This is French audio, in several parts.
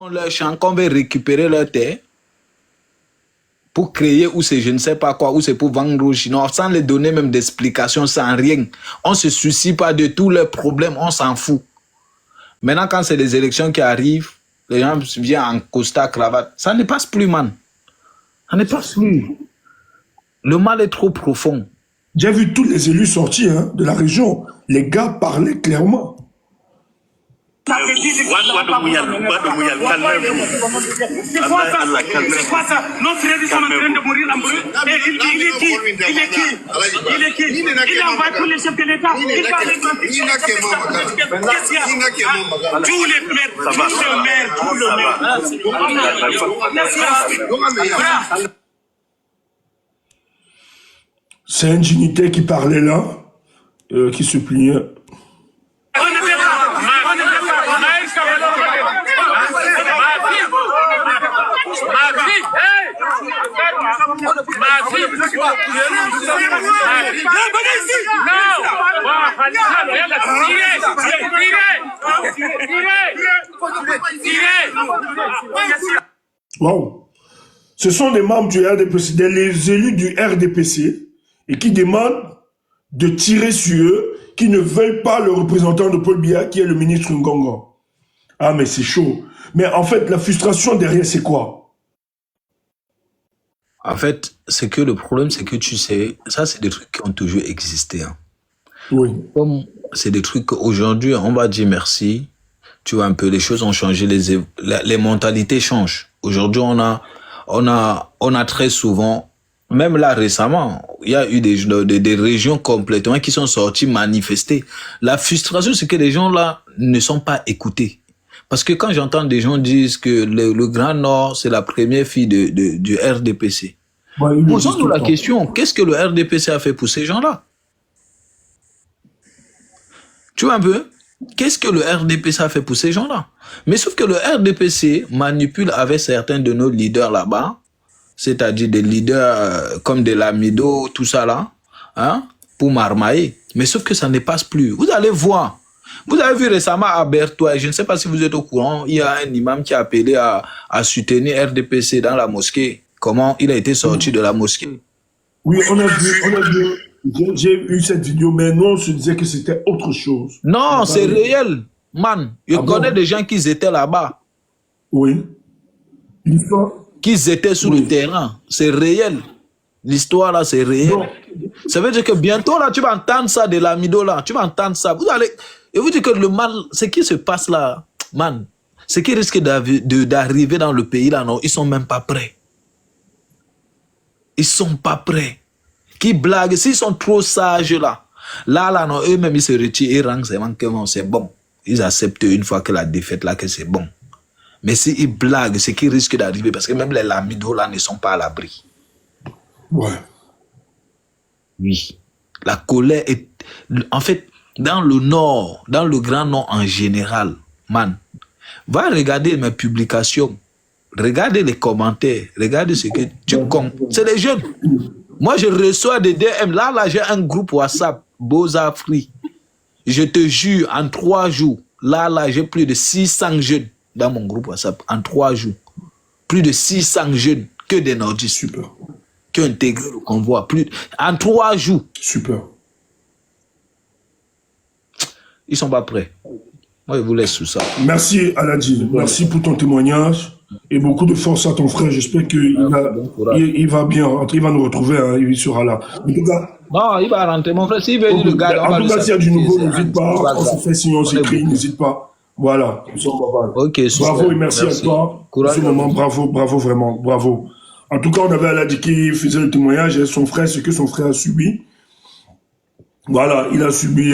leur champ, qu'on veut récupérer leur terre pour créer ou c'est je ne sais pas quoi, ou c'est pour vendre aux Chinois, sans les donner même d'explications, sans rien. On ne se soucie pas de tous leurs problèmes, on s'en fout. Maintenant, quand c'est des élections qui arrivent, les gens viennent en costard, cravate. Ça ne passe plus, man. Ça ne passe plus. Le mal est trop profond. J'ai vu tous les élus sortir de la région. Les gars parlaient clairement. C'est quoi ça? C'est quoi ça? Nos frères sont en train de mourir en brûle. Et il est qui? Il est qui? Il envoie tous les chefs de l'État. Il va les qu'est-ce qu'il y a? Tous les maires, tout le maire. C'est un dignitaire qui parlait là, qui se pliait. Wow. Ce sont des membres du RDPC, les élus du RDPC, et qui demandent de tirer sur eux, qui ne veulent pas le représentant de Paul Biya, qui est le ministre Ngongo. Ah, mais c'est chaud. Mais en fait, la frustration derrière, c'est quoi? En fait, c'est que le problème, c'est que tu sais, ça, c'est des trucs qui ont toujours existé. Hein. Oui. Comme c'est des trucs qu'aujourd'hui, on va dire merci. Tu vois, un peu, les choses ont changé, les mentalités changent. Aujourd'hui, on a très souvent, même là récemment, il y a eu des régions complètement qui sont sorties manifester. La frustration, c'est que les gens là ne sont pas écoutés. Parce que quand j'entends des gens dire que le Grand Nord, c'est la première fille du RDPC. Ouais, posons-nous la question, qu'est-ce que le RDPC a fait pour ces gens-là? Tu vois un peu? Qu'est-ce que le RDPC a fait pour ces gens-là? Mais sauf que le RDPC manipule avec certains de nos leaders là-bas, c'est-à-dire des leaders comme de l'Amido, tout ça là, hein, pour marmailler. Mais sauf que ça ne passe plus. Vous allez voir. Vous avez vu récemment à Bertois, je ne sais pas si vous êtes au courant, il y a un imam qui a appelé à soutenir RDPC dans la mosquée. Comment il a été sorti de la mosquée? Oui, on a vu. J'ai eu cette vidéo, mais nous, on se disait que c'était autre chose. Non, c'est réel, man. Je connais des gens qui étaient là-bas. Oui. L'histoire. Qu'ils étaient sur le terrain. C'est réel. L'histoire, là, c'est réel. Non. Ça veut dire que bientôt, là, tu vas entendre ça de l'Amido, là. Tu vas entendre ça. Vous allez... Et vous dites que le mal, ce qui se passe là, man, ce qui risque d'arriver dans le pays, là, non, ils sont même pas prêts. Ils sont pas prêts. Qui blaguent, s'ils sont trop sages, là, non, eux-mêmes, ils se retirent, ils rangent, c'est bon. Ils acceptent une fois que la défaite, là, que c'est bon. Mais s'ils blaguent, c'est qui risque d'arriver, parce que même les lamidos, là, ne sont pas à l'abri. Ouais. Oui. La colère est... En fait, dans le Nord, dans le Grand Nord en général, man, va regarder mes publications, regardez les commentaires, regardez ce que tu comprends. C'est les jeunes. Moi, je reçois des DM. Là, j'ai un groupe WhatsApp, Beaux-Arts Free. Je te jure, en 3 jours, là, j'ai plus de 600 jeunes dans mon groupe WhatsApp. En 3 jours. Plus de 600 jeunes, que des nordistes. Super. Qui ont intégré le convoi. En 3 jours. Super. Ils sont pas prêts. Moi, je vous laisse sous ça. Merci, Aladji. Merci pour ton témoignage. Et beaucoup de force à ton frère. J'espère qu'il va bien. Il va nous retrouver. Hein, il sera là. En tout cas, non, il va rentrer. Mon frère, s'il veut dire le gars... En tout cas, s'il y a du nouveau, n'hésite pas. On se fait sinon on s'écrit. N'hésite pas. Voilà. Ok, bravo et merci à toi. Pour ce moment, bravo vraiment. Bravo. En tout cas, on avait Aladji qui faisait le témoignage. Et son frère, ce que son frère a subi. Voilà, il a subi,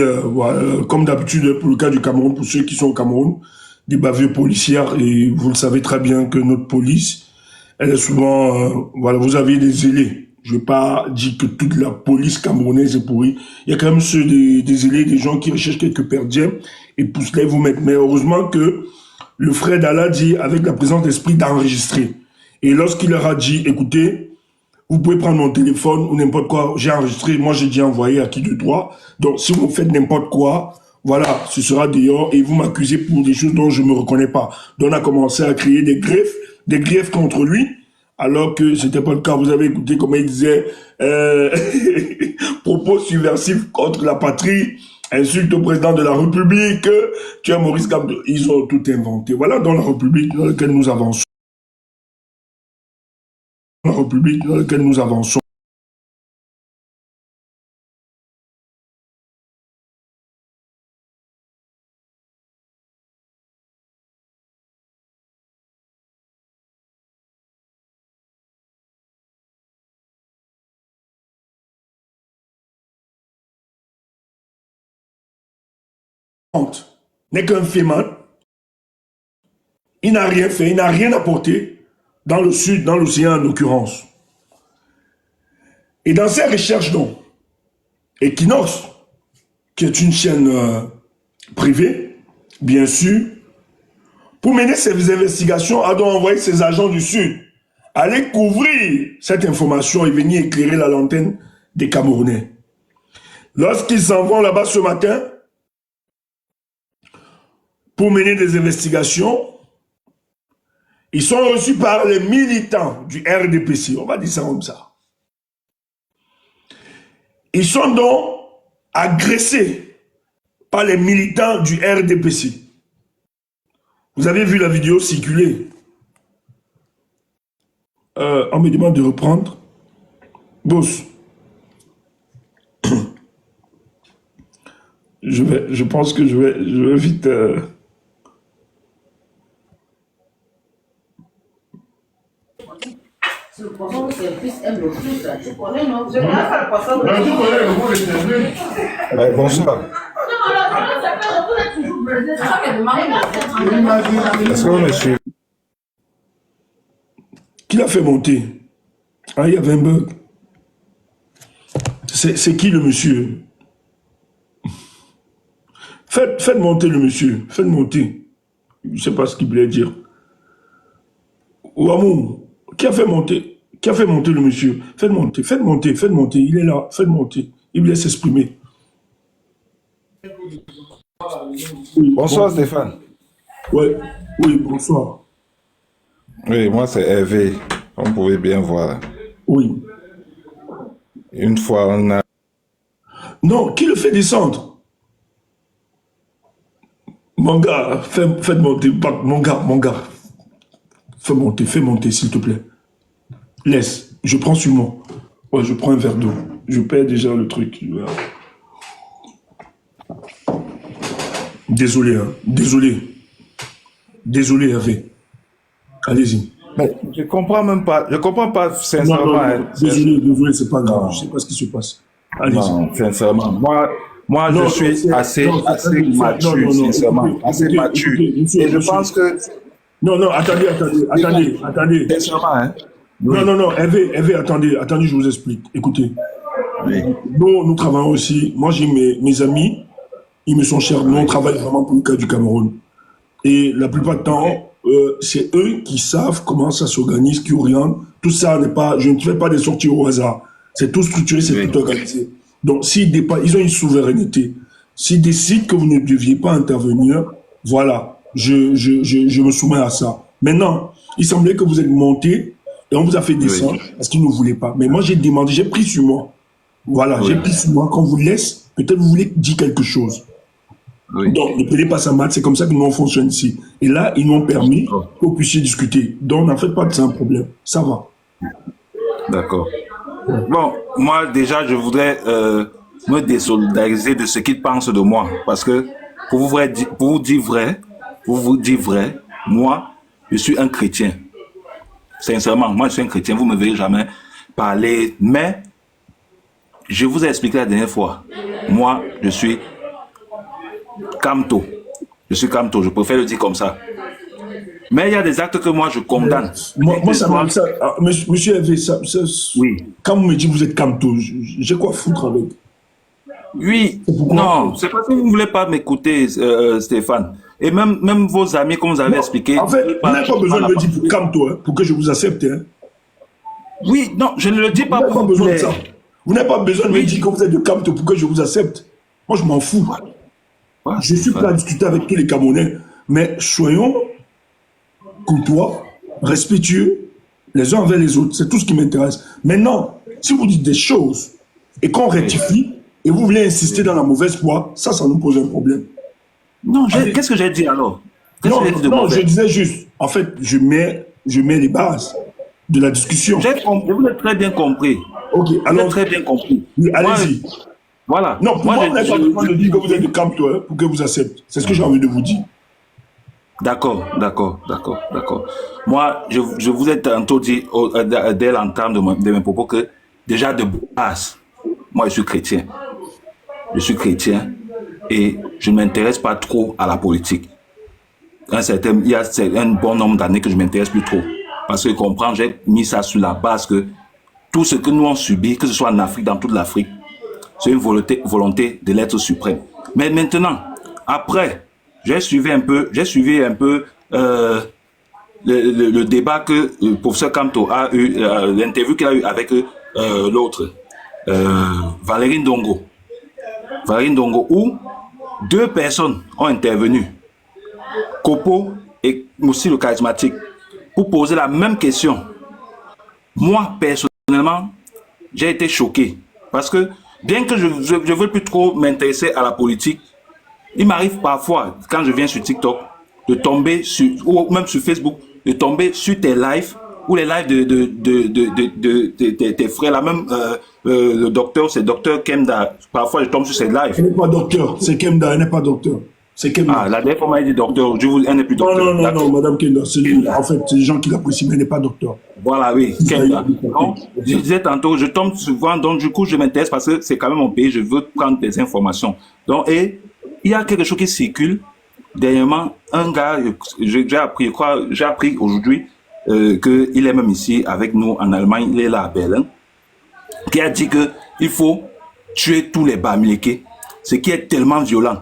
comme d'habitude pour le cas du Cameroun, pour ceux qui sont au Cameroun, des bavures policières. Et vous le savez très bien que notre police, elle est souvent... voilà, vous avez des zélés. Je ne vais pas dire que toute la police camerounaise est pourrie. Il y a quand même ceux des zélés, des gens qui recherchent quelques perdiens et poussent les vous mettre. Mais heureusement que le frère d'Allah dit, avec la présence d'esprit, d'enregistrer. Et lorsqu'il leur a dit, écoutez, vous pouvez prendre mon téléphone ou n'importe quoi, j'ai enregistré, moi j'ai dit envoyer à qui de droit. Donc si vous faites n'importe quoi, voilà, ce sera dehors et vous m'accusez pour des choses dont je ne me reconnais pas. Donc on a commencé à créer des griefs contre lui, alors que ce n'était pas le cas. Vous avez écouté comment il disait propos subversifs contre la patrie, insulte au président de la République, tu es Maurice Kamto. Ils ont tout inventé. Voilà dans la République dans laquelle nous avançons. La République dans laquelle nous avançons. N'est qu'un féman. Il n'a rien fait, il n'a rien apporté dans le sud, dans l'océan en l'occurrence. Et dans ses recherches, donc, Equinox, qui est une chaîne privée, bien sûr, pour mener ses investigations, a donc envoyé ses agents du sud aller couvrir cette information et venir éclairer la lanterne des Camerounais. Lorsqu'ils s'en vont là-bas ce matin, pour mener des investigations, ils sont reçus par les militants du RDPC. On va dire ça comme ça. Ils sont donc agressés par les militants du RDPC. Vous avez vu la vidéo circuler. On me demande de reprendre. Boss. Je pense que je vais vite... Bonsoir. Est-ce que vous me suivez? Qui l'a fait monter? Ah, il y avait un bug. C'est qui le monsieur? Faites monter le monsieur. Faites monter. Je ne sais pas ce qu'il voulait dire. Ouamou, qui a fait monter le monsieur? Faites monter. Il est là. Faites monter. Il me laisse s'exprimer. Oui, bonsoir Stéphane. Oui, bonsoir. Oui, moi c'est Hervé. On pouvait bien voir. Oui. Une fois on a... Non, qui le fait descendre? Mon gars, faites monter. Mon gars. Fais monter, s'il te plaît. Laisse, je prends sur moi. Ouais, je prends un verre d'eau. Je perds déjà le truc. Désolé, hein. Désolé, Hervé. Allez-y. Mais je comprends pas sincèrement. Non, désolé, c'est pas grave. Je sais pas ce qui se passe. Allez-y. Non, sincèrement. Moi je suis assez mature, sincèrement. Assez mature. Et je pense que... Non, attendez. Sincèrement, hein. Oui. Non, Hervé, attendez, je vous explique. Écoutez, oui. Nous travaillons aussi. Moi, j'ai mes amis, ils me sont chers. Nous, on travaille vraiment pour le cas du Cameroun. Et la plupart du temps, c'est eux qui savent comment ça s'organise, qui orientent. Tout ça n'est pas... Je ne fais pas des sorties au hasard. C'est tout structuré, c'est tout organisé. Donc, ils ont une souveraineté. S'ils décident que vous ne deviez pas intervenir, voilà, je me soumets à ça. Maintenant, il semblait que vous êtes monté et on vous a fait descendre parce qu'ils ne voulaient pas. Mais moi, j'ai demandé, j'ai pris sur moi. Voilà, j'ai pris sur moi. Quand on vous laisse, peut-être vous voulez dire quelque chose. Oui. Donc, ne prenez pas ça mal, c'est comme ça que nous on fonctionne ici. Et là, ils nous ont permis que vous puissiez discuter. Donc, n'en faites pas que c'est un problème. Ça va. D'accord. Bon, moi, déjà, je voudrais me désolidariser de ce qu'ils pensent de moi. Parce que, pour vous dire vrai, moi, je suis un chrétien. Sincèrement, moi, je suis un chrétien. Vous ne me verrez jamais parler. Mais, je vous ai expliqué la dernière fois. Moi, je suis Kamto. Je préfère le dire comme ça. Mais il y a des actes que moi je condamne. Moi ça me... Monsieur Hervé, oui. Quand vous me dites que vous êtes Kamto, j'ai quoi foutre avec? Oui, non, c'est parce que vous ne voulez pas m'écouter, Stéphane. Et même vos amis, comme vous avez expliqué... En fait, vous n'avez pas besoin de me dire pour Kamto, hein, pour que je vous accepte. Hein. Oui, non, je ne le dis pas pour vous. Besoin de ça. Vous n'avez pas besoin de me dire que vous êtes de Kamto pour que je vous accepte. Moi, je m'en fous. Ouais, Je suis prêt à discuter avec tous les Camerounais, mais soyons courtois, respectueux, les uns envers les autres. C'est tout ce qui m'intéresse. Maintenant, si vous dites des choses et qu'on rectifie, et vous voulez insister dans la mauvaise foi, ça nous pose un problème. Non, qu'est-ce que j'ai dit alors? Non, je disais juste, en fait, je mets les bases de la discussion. Je vous ai très bien compris. Ok, alors. Très bien compris. Oui, allez-y. Voilà. Non, pour moi, on n'a pas besoin de dire que vous êtes de camp, toi, pour que vous acceptez. C'est ce que j'ai envie de vous dire. D'accord. Moi, je vous ai tantôt dit, dès l'entame de mes propos, que déjà de base, moi, je suis chrétien. Et je ne m'intéresse pas trop à la politique. Il y a un bon nombre d'années que je ne m'intéresse plus trop. Parce que, comprends, j'ai mis ça sur la base que tout ce que nous on subit, que ce soit en Afrique, dans toute l'Afrique, c'est une volonté de l'être suprême. Mais maintenant, après, j'ai suivi un peu le débat que le professeur Kamto a eu, l'interview qu'il a eu avec l'autre, Valérie Ndongo, où 2 personnes ont intervenu, Kopo et Moussi le charismatique, pour poser la même question. Moi, personnellement, j'ai été choqué. Parce que, bien que je ne veux plus trop m'intéresser à la politique, il m'arrive parfois, quand je viens sur TikTok, de tomber sur, ou même sur Facebook, de tomber sur tes lives, ou les lives de tes frères, là même, le docteur, c'est docteur Kemda. Parfois, je tombe sur ses lives. Elle n'est pas docteur, c'est Kemda, elle n'est pas docteur. C'est Kemda. Ah, la dernière fois, on m'a dit docteur, elle n'est plus docteur. Non, madame Kemda, en fait, c'est les gens qui l'apprécient, mais elle n'est pas docteur. Voilà, oui, Kemda. Donc, je disais tantôt, je tombe souvent, donc du coup, je m'intéresse parce que c'est quand même mon pays, je veux prendre des informations. Donc, et il y a quelque chose qui circule. Dernièrement, un gars, j'ai appris aujourd'hui qu'il est même ici avec nous en Allemagne, il est là à Berlin, qui a dit qu'il faut tuer tous les Bamileke, ce qui est tellement violent.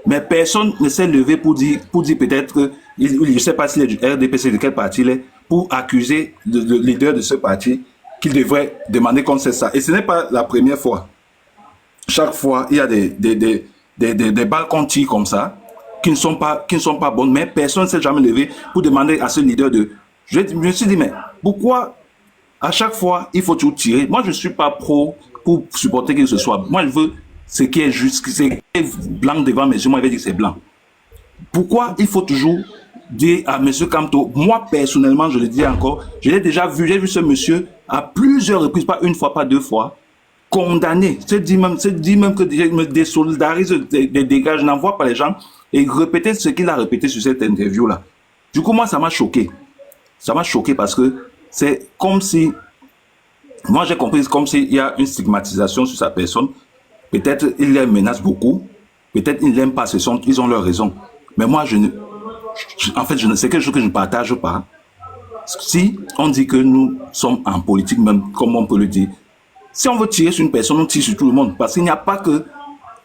Mais personne ne s'est levé pour dire peut-être que, je ne sais pas s'il est du RDPC, de quel parti il est, pour accuser le leader de ce parti qu'il devrait demander qu'on sait ça. Et ce n'est pas la première fois. Chaque fois, il y a des balles qu'on tire comme ça, qui ne sont pas bonnes, mais personne ne s'est jamais levé pour demander à ce leader de... Je me suis dit, mais pourquoi à chaque fois, il faut toujours tirer? Moi, je ne suis pas pro pour supporter que ce soit. Moi, je veux ce qui est juste, ce qui est blanc devant mes yeux, moi, je vais dire que c'est blanc. Pourquoi il faut toujours dire à M. Kamto, moi, personnellement, je le dis encore, j'ai vu ce monsieur à plusieurs reprises, pas une fois, pas 2 fois, condamné. C'est dit même que je me désolidarise des dégâts, je n'envoie pas les gens, et répéter ce qu'il a répété sur cette interview-là. Du coup, moi, ça m'a choqué. Ça m'a choqué parce que c'est comme si, moi j'ai compris, comme s'il y a une stigmatisation sur sa personne. Peut-être il les menace beaucoup, peut-être ils ne l'aiment pas, ils ont leur raison. Mais moi, en fait, c'est quelque chose que je ne partage pas. Si on dit que nous sommes en politique, même comme on peut le dire, si on veut tirer sur une personne, on tire sur tout le monde. Parce qu'il n'y a pas que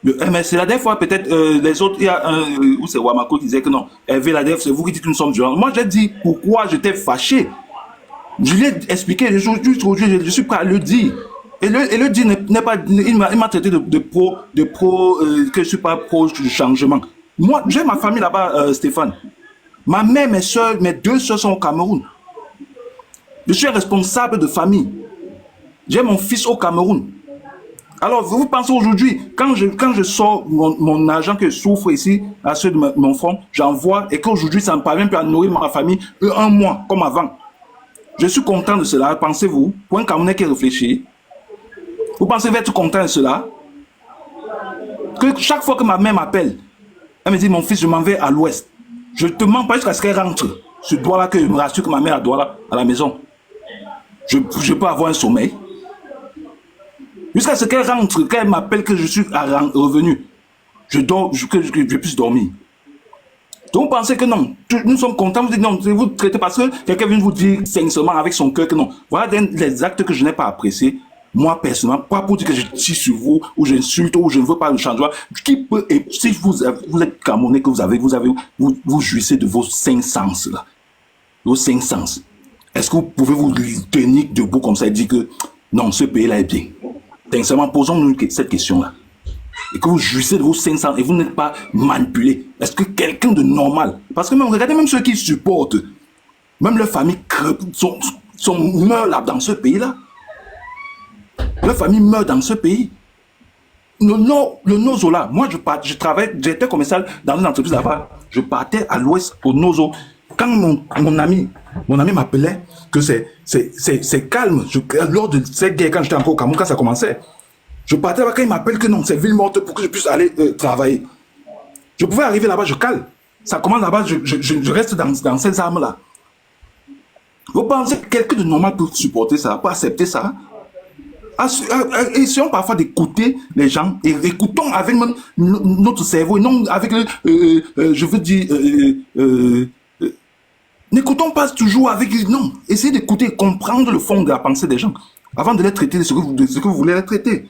le MSC. La dernière fois, peut-être les autres, il y a un, où c'est Wamako qui disait que non, Hervé Ladef, c'est vous qui dites que nous sommes violents. Moi, j'ai dit pourquoi j'étais fâché. Je lui ai expliqué, je suis prêt à le dire. Et le dire n'est pas, il m'a traité de pro, que je ne suis pas pro du changement. Moi, j'ai ma famille là-bas, Stéphane. Ma mère, mes 2 soeurs sont au Cameroun. Je suis responsable de famille. J'ai mon fils au Cameroun. Alors, vous pensez aujourd'hui, quand je sors mon argent que je souffre ici, à ceux de mon fonds, j'envoie, et qu'aujourd'hui, ça ne me parvient plus à nourrir ma famille 1 mois, comme avant. Je suis content de cela, pensez-vous, pour un Camerounais qui réfléchit. Vous pensez que vous êtes content de cela? Que chaque fois que ma mère m'appelle, elle me dit, mon fils, je m'en vais à l'ouest. Je te mens pas jusqu'à ce qu'elle rentre. Ce doigt-là, que je me rassure que ma mère a doigt là, à la maison. Je peux avoir un sommeil. Jusqu'à ce qu'elle rentre, qu'elle m'appelle que je suis revenu. Je dors, que je puisse dormir. Donc vous pensez que non, nous sommes contents, vous dites non, vous traitez parce que quelqu'un vient vous dire sincèrement avec son cœur que non. Voilà les actes que je n'ai pas appréciés. Moi, personnellement, pas pour dire que je tire sur vous, ou j'insulte, ou je ne veux pas le changement. Qui peut, et si vous êtes Camerounais, que vous jouissez de vos 5 sens, là. Vos 5 sens. Est-ce que vous pouvez vous tenir debout comme ça et dire que non, ce pays-là est bien? Sincèrement, posons-nous cette question-là. et que vous jouissez de vos 500 et vous n'êtes pas manipulé, est-ce que quelqu'un de normal, parce que même, regardez même ceux qui supportent, même leurs familles meurent là, dans ce pays-là. Leurs familles meurent dans ce pays. Le Nozo là, moi je travaillais, j'étais commercial dans une entreprise là-bas, je partais à l'ouest au Nozo. Quand mon ami m'appelait que c'est calme, lors de cette guerre, quand j'étais encore au Cameroun, quand ça commençait, je partais là-bas, quand il m'appelle que non, c'est ville morte pour que je puisse aller travailler. Je pouvais arriver là-bas, je cale. Ça commence là-bas, je reste dans ces armes-là. Vous pensez que quelqu'un de normal peut supporter ça, peut accepter ça? Essayons parfois d'écouter les gens et écoutons avec notre cerveau et non avec je veux dire n'écoutons pas toujours avec non, essayez d'écouter, comprendre le fond de la pensée des gens avant de les traiter de ce que vous voulez les traiter.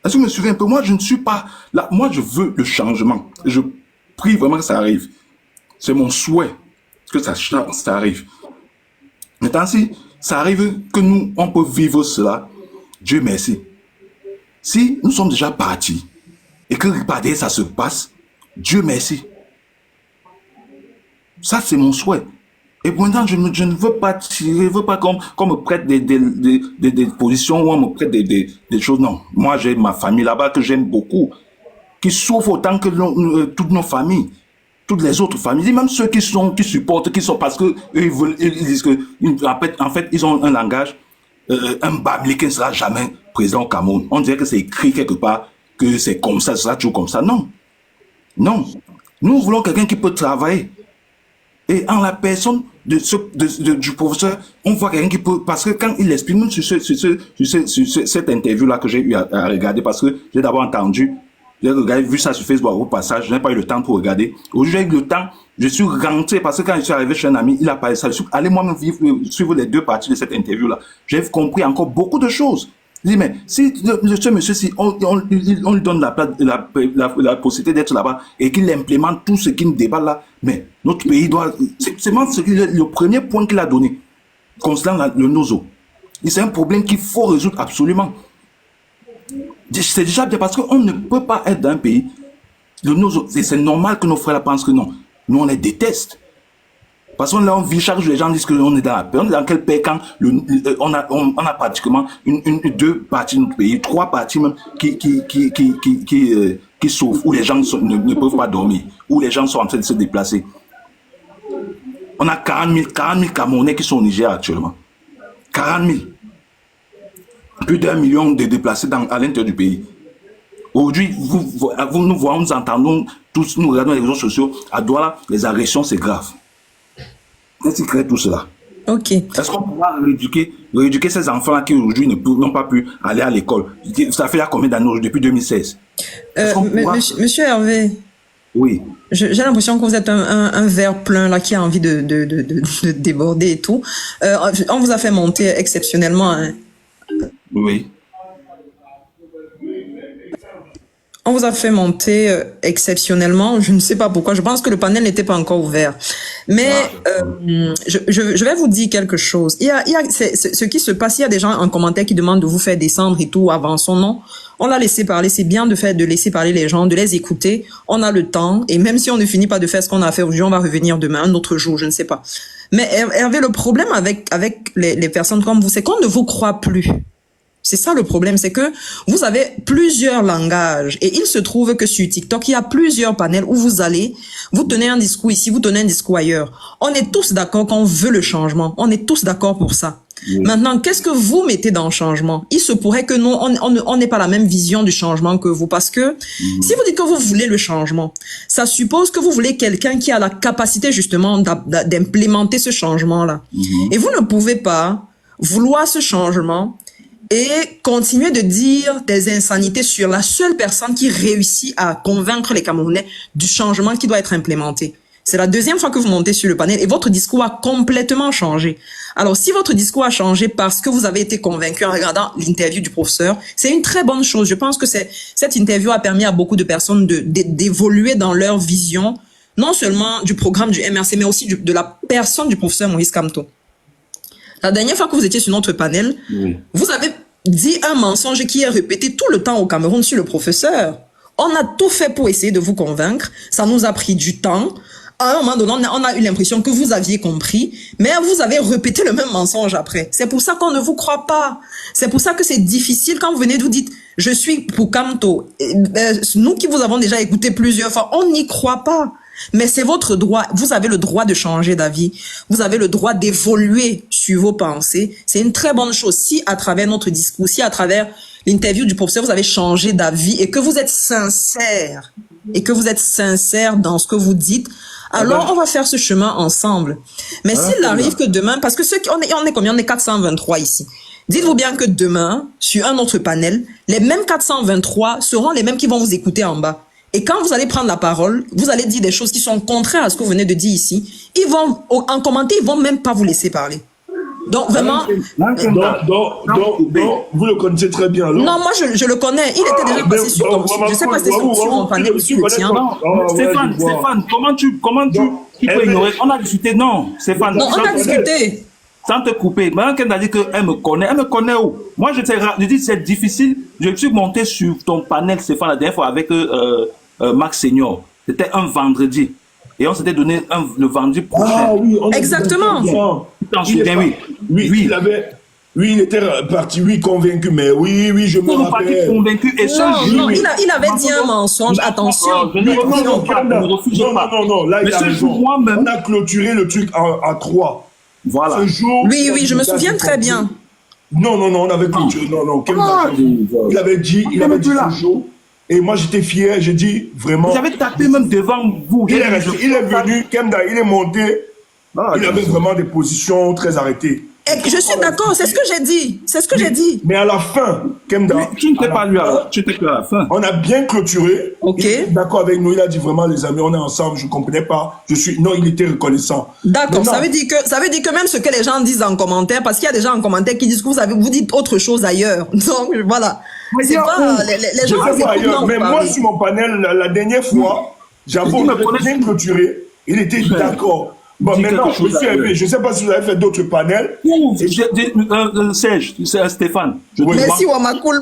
Est-ce que vous me suivez un peu? Moi je ne suis pas là, moi je veux le changement, je prie vraiment que ça arrive, c'est mon souhait que ça arrive. Maintenant si ça arrive que nous, on peut vivre cela, Dieu merci. Si nous sommes déjà partis et que regardez, ça se passe, Dieu merci. Ça, c'est mon souhait. Et maintenant, je ne veux pas tirer, je ne veux pas qu'on me prête des positions ou on me prête des choses. Non, moi, j'ai ma famille là-bas que j'aime beaucoup, qui souffre autant que toutes nos familles. Toutes les autres familles, même ceux qui supportent, qui sont parce que eux, ils disent que en fait ils ont un langage, un Bamileke qui ne sera jamais président au Cameroun. On dirait que c'est écrit quelque part que c'est comme ça, ce sera toujours comme ça. Non, non. Nous voulons quelqu'un qui peut travailler. Et en la personne du professeur, on voit quelqu'un qui peut, parce que quand il explique, même sur cette interview-là que j'ai eu à regarder, parce que j'ai d'abord entendu. J'ai regardé, vu ça sur Facebook au passage, je n'ai pas eu le temps pour regarder. Aujourd'hui, j'ai eu le temps, je suis rentré parce que quand je suis arrivé chez un ami, il a parlé ça. Allez moi-même suivre les deux parties de cette interview-là. J'ai compris encore beaucoup de choses. Je dis, mais si ce monsieur, si on lui donne la possibilité d'être là-bas et qu'il implémente tout ce qu'il débat là, mais notre pays doit. C'est le premier point qu'il a donné concernant le Nozo. C'est un problème qu'il faut résoudre absolument. C'est déjà bien parce qu'on ne peut pas être dans un pays. C'est normal que nos frères là pensent que non. Nous, on les déteste. Parce qu'on là, on vit chaque jour, les gens disent qu'on est dans la paix. On est dans quel pays quand on a pratiquement deux parties de notre pays, trois parties même qui souffrent, où les gens ne peuvent pas dormir, où les gens sont en train de se déplacer. On a 40 000 Camerounais qui sont au Niger actuellement. 40 000. Plus d'1 million de déplacés à l'intérieur du pays. Aujourd'hui, nous voyons, nous entendons, tous nous regardons les réseaux sociaux, à Douala, les agressions, c'est grave. Qu'est-ce qui crée tout cela? Ok. Est-ce qu'on pourra rééduquer ces enfants-là qui aujourd'hui n'ont pas pu aller à l'école? Ça fait là combien d'années depuis 2016? Monsieur Hervé. Oui. J'ai l'impression que vous êtes un verre plein là qui a envie de déborder et tout. On vous a fait monter exceptionnellement. Hein. Oui. On vous a fait monter exceptionnellement. Je ne sais pas pourquoi. Je pense que le panel n'était pas encore ouvert. Mais je vais vous dire quelque chose. Il y a ce qui se passe. Il y a des gens en commentaire qui demandent de vous faire descendre et tout. Avançons, non. On l'a laissé parler. C'est bien de laisser parler les gens, de les écouter. On a le temps. Et même si on ne finit pas de faire ce qu'on a fait aujourd'hui, on va revenir demain, un autre jour, je ne sais pas. Mais Hervé, le problème avec les personnes comme vous, c'est qu'on ne vous croit plus. C'est ça le problème, c'est que vous avez plusieurs langages et il se trouve que sur TikTok, il y a plusieurs panels où vous allez, vous tenez un discours ici, vous tenez un discours ailleurs. On est tous d'accord qu'on veut le changement. On est tous d'accord pour ça. Oui. Maintenant, qu'est-ce que vous mettez dans le changement? Il se pourrait que nous, on n'ait pas la même vision du changement que vous parce que si vous dites que vous voulez le changement, ça suppose que vous voulez quelqu'un qui a la capacité justement d'implémenter ce changement-là. Et vous ne pouvez pas vouloir ce changement et continuer de dire des insanités sur la seule personne qui réussit à convaincre les Camerounais du changement qui doit être implémenté. C'est la deuxième fois que vous montez sur le panel et votre discours a complètement changé. Alors, si votre discours a changé parce que vous avez été convaincu en regardant l'interview du professeur, c'est une très bonne chose. Je pense que cette interview a permis à beaucoup de personnes d'évoluer dans leur vision, non seulement du programme du MRC, mais aussi de la personne du professeur Moïse Kamto. La dernière fois que vous étiez sur notre panel, vous avez dit un mensonge qui est répété tout le temps au Cameroun sur le professeur. On a tout fait pour essayer de vous convaincre. Ça nous a pris du temps. À un moment donné, on a eu l'impression que vous aviez compris, mais vous avez répété le même mensonge après. C'est pour ça qu'on ne vous croit pas. C'est pour ça que c'est difficile quand vous venez de vous dites « Je suis pour Kamto ». Nous qui vous avons déjà écouté plusieurs fois, on n'y croit pas. Mais c'est votre droit. Vous avez le droit de changer d'avis. Vous avez le droit d'évoluer sur vos pensées. C'est une très bonne chose. Si à travers notre discours, si à travers l'interview du professeur, vous avez changé d'avis et que vous êtes sincère, dans ce que vous dites, alors on va faire ce chemin ensemble. Mais s'il arrive que demain, parce que on est combien? On est 423 ici. Dites-vous bien que demain, sur un autre panel, les mêmes 423 seront les mêmes qui vont vous écouter en bas. Et quand vous allez prendre la parole, vous allez dire des choses qui sont contraires à ce que vous venez de dire ici. Ils vont, en commenter, ils vont même pas vous laisser parler. Donc vraiment. Donc, vous le connaissez très bien. Alors. Non, moi je le connais. Il était déjà passé sur ton. Je sais pas si c'était sur mon panel ou sur le tien. Stéphane, comment tu peux ignorer? On a discuté, non, Stéphane. Non, on a discuté. Sans te couper. Maintenant qu'elle a dit qu'elle me connaît où? Moi, je dis c'est difficile. Je suis monté sur ton panel, Stéphane, la dernière fois avec Max Senior. C'était un vendredi. Et on s'était donné le vendredi prochain. Ah oui, exactement. Tu t'en souviens, oui. Oui, il était parti, convaincu, mais oui, je me rappelle. Convaincu et non, il avait dit un mensonge, attention. Non, là, il a raison. On a clôturé le truc à 3. Voilà. Ce jour, oui, je me souviens très bien. Non, on avait clôturé. Il avait dit ce jour. Et moi, j'étais fier, j'ai dit vraiment. Vous avez tapé même devant vous. Il est venu, Kemda, il est monté. Il avait vraiment des positions très arrêtées. Et je suis d'accord, c'est ce que j'ai dit. Mais à la fin, Kemda. Tu n'étais pas lui alors. Tu étais que à la fin. On a bien clôturé. Ok. Il était d'accord avec nous. Il a dit vraiment, les amis, on est ensemble. Je ne comprenais pas. Non, il était reconnaissant. D'accord. Ça veut dire que même ce que les gens disent en commentaire, parce qu'il y a des gens en commentaire qui disent que vous dites autre chose ailleurs. Donc, voilà. C'est pas, les gens disent ailleurs. Mais moi, sur mon panel, la dernière fois, j'avoue, on a bien clôturé. Il était d'accord. Bon, maintenant, je ne sais pas si vous avez fait d'autres panels. Serge, c'est Stéphane. Merci Wamakoul,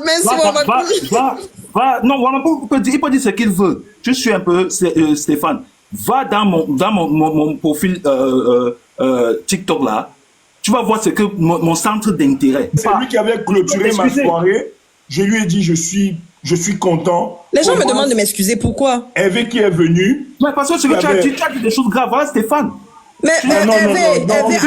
Non, Wamakoul, il peut dire ce qu'il veut. Je suis un peu Stéphane. Va dans mon profil TikTok là. Tu vas voir ce que mon centre d'intérêt. C'est lui qui avait clôturé ma soirée. Je lui ai dit, je suis content. Les gens me demandent de m'excuser. Pourquoi? Hervé qui est venu. Mais parce que ce que tu as dit des choses graves. Voilà, Stéphane. Mais Hervé,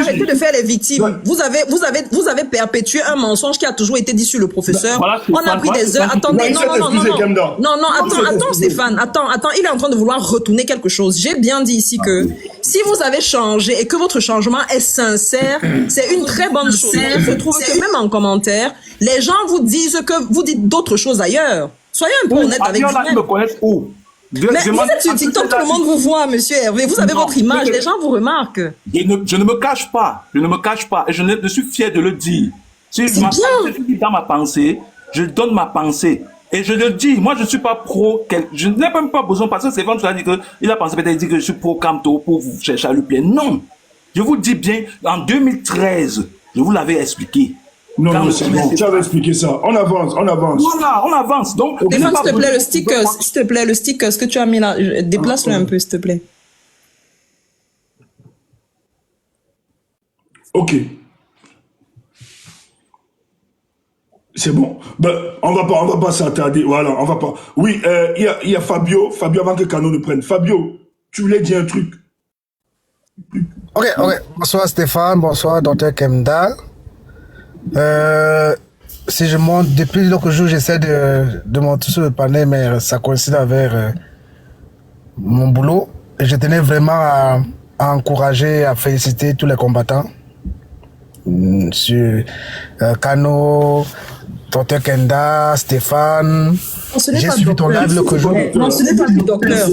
arrêtez de faire les victimes. Vous avez perpétué un mensonge qui a toujours été dit sur le professeur. Voilà, on a pris des heures. Attendez, attends, Stéphane. Attends, il est en train de vouloir retourner quelque chose. J'ai bien dit ici que si vous avez changé et que votre changement est sincère, c'est une très bonne chose. Je trouve que même en commentaire, les gens vous disent que vous dites d'autres choses ailleurs. Soyez un peu honnête avec vous-même. Mais vous êtes sur TikTok, tout le monde vous voit, monsieur Hervé. Vous avez votre image, les gens vous remarquent. Je ne me cache pas. Et je suis fier de le dire. C'est bien. Dans ma pensée, je donne ma pensée. Et je le dis, moi je ne suis pas pro. Je n'ai même pas besoin, parce que c'est quand tu as dit qu'il a pensé peut-être que je suis pro Kamto pour vous chercher à lui plaire. Non. Je vous dis bien, en 2013, je vous l'avais expliqué. Non, c'est bon. Tu avais expliqué ça. On avance. Voilà, on avance. Donc, s'il te plaît, le sticker, ce que tu as mis là, déplace-le un peu, s'il te plaît. Ok. C'est bon. Ben, on va pas s'attarder. Voilà, on va pas. Oui, il y a Fabio. Fabio, avant que Cano ne prenne. Fabio, tu voulais dire un truc. Ok. Bonsoir Stéphane, bonsoir Dr Kemda. Si je monte, depuis l'autre jour, j'essaie de monter sur le panel, mais ça coïncide avec mon boulot. Et je tenais vraiment à encourager, à féliciter tous les combattants. Sur Kano, Dr Kemda, Stéphane. J'ai suivi ton live l'autre jour. Non, ce n'est pas le docteur.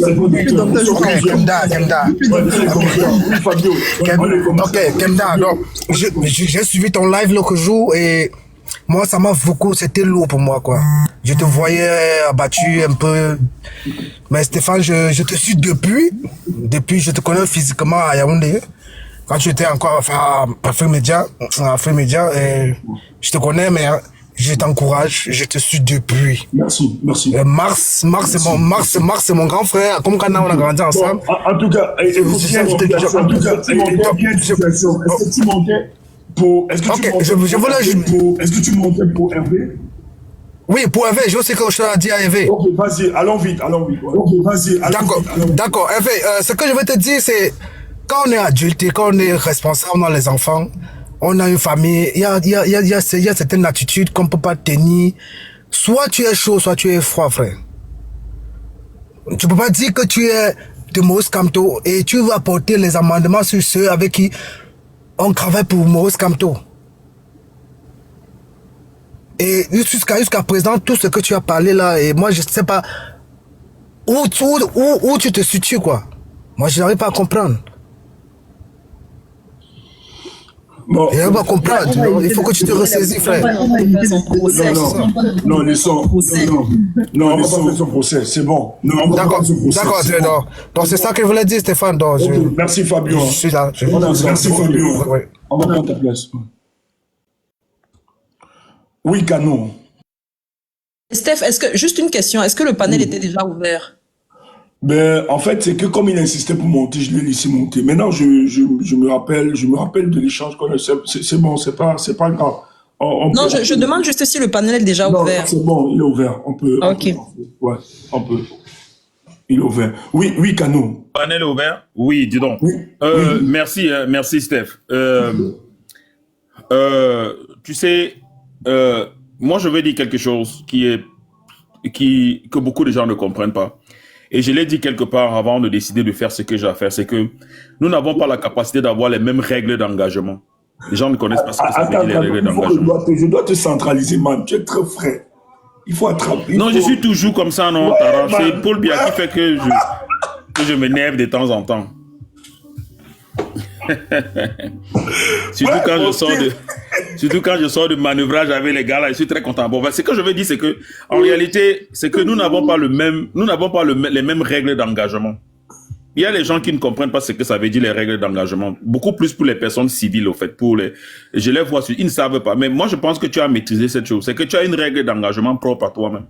Ok, Kemda. Ok, Kemda. Donc, j'ai suivi ton live l'autre jour et moi, ça m'a beaucoup, c'était lourd pour moi, quoi. Je te voyais abattu un peu. Mais Stéphane, je te suis depuis, je te connais physiquement à Yaoundé. Quand tu étais encore à Afrique Média, et je te connais, mais je t'encourage, je te suis depuis. Merci, merci. Mars, c'est mon grand frère. Comme quand on a grandi ensemble. Bon, en tout cas, est-ce que tu montais pour... Est-ce que tu montais pour Hervé? Oui, pour Hervé, je sais que je t'ai dit à Hervé. Ok, vas-y, allons vite. Ok, vas-y, D'accord, Hervé, ce que je veux te dire, c'est quand on est adulte et quand on est responsable dans les enfants, on a une famille, il y a certaines attitudes qu'on ne peut pas tenir. Soit tu es chaud, soit tu es froid, frère. Tu ne peux pas dire que tu es de Maurice Kamto et tu vas apporter les amendements sur ceux avec qui on travaille pour Maurice Kamto. Et jusqu'à présent, tout ce que tu as parlé là, et moi je ne sais pas où tu te situes, quoi. Moi je n'arrive pas à comprendre. Bon, et on va comprendre, il faut que tu te ressaisis, frère. Non, laissons son procès, c'est bon. D'accord, donc c'est ça que je voulais dire, Stéphane. Donc, okay, merci Fabio. Je suis là. Merci Fabio. Ouais. On va prendre ta place. Oui, Canon. Steph, juste une question, est-ce que le panel était déjà ouvert? Ben, en fait, c'est que comme il insistait pour monter, je l'ai laissé monter. Maintenant, je me rappelle de l'échange qu'on a. C'est bon, c'est pas grave. Non, je demande juste si le panel est déjà ouvert. C'est bon, il est ouvert. On peut. Ok. Ouais, on peut. Il est ouvert. Oui, Canon. Le panel est ouvert? Oui, dis donc. Oui. Merci, Steph. Tu sais, moi, je vais dire quelque chose que beaucoup de gens ne comprennent pas. Et je l'ai dit quelque part avant de décider de faire ce que j'ai à faire, c'est que nous n'avons pas la capacité d'avoir les mêmes règles d'engagement. Les gens ne connaissent pas ce que ça veut dire, les règles d'engagement. Je dois te centraliser, man. Tu es très frais. Il faut attraper. Non, je suis toujours comme ça, non, Tara. C'est Paul Biya qui fait que je m'énerve de temps en temps. Surtout quand je sors de manœuvrage avec les gars là, je suis très content. Bon, ce que je veux dire, c'est que en réalité, c'est que nous n'avons pas les mêmes règles d'engagement. Il y a les gens qui ne comprennent pas ce que ça veut dire les règles d'engagement. Beaucoup plus pour les personnes civiles, au fait. Je les vois, ils ne savent pas. Mais moi, je pense que tu as maîtrisé cette chose. C'est que tu as une règle d'engagement propre à toi-même.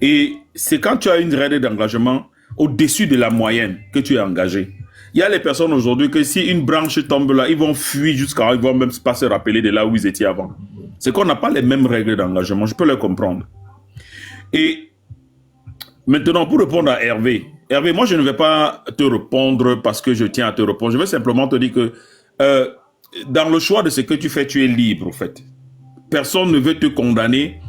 Et c'est quand tu as une règle d'engagement au-dessus de la moyenne que tu es engagé. Il y a les personnes aujourd'hui que si une branche tombe là, ils vont fuir jusqu'à, ils vont même pas se rappeler de là où ils étaient avant. C'est qu'on n'a pas les mêmes règles d'engagement, je peux le comprendre. Et maintenant, pour répondre à Hervé, moi je ne vais pas te répondre parce que je tiens à te répondre, je vais simplement te dire que dans le choix de ce que tu fais, tu es libre en fait. Personne ne veut te condamner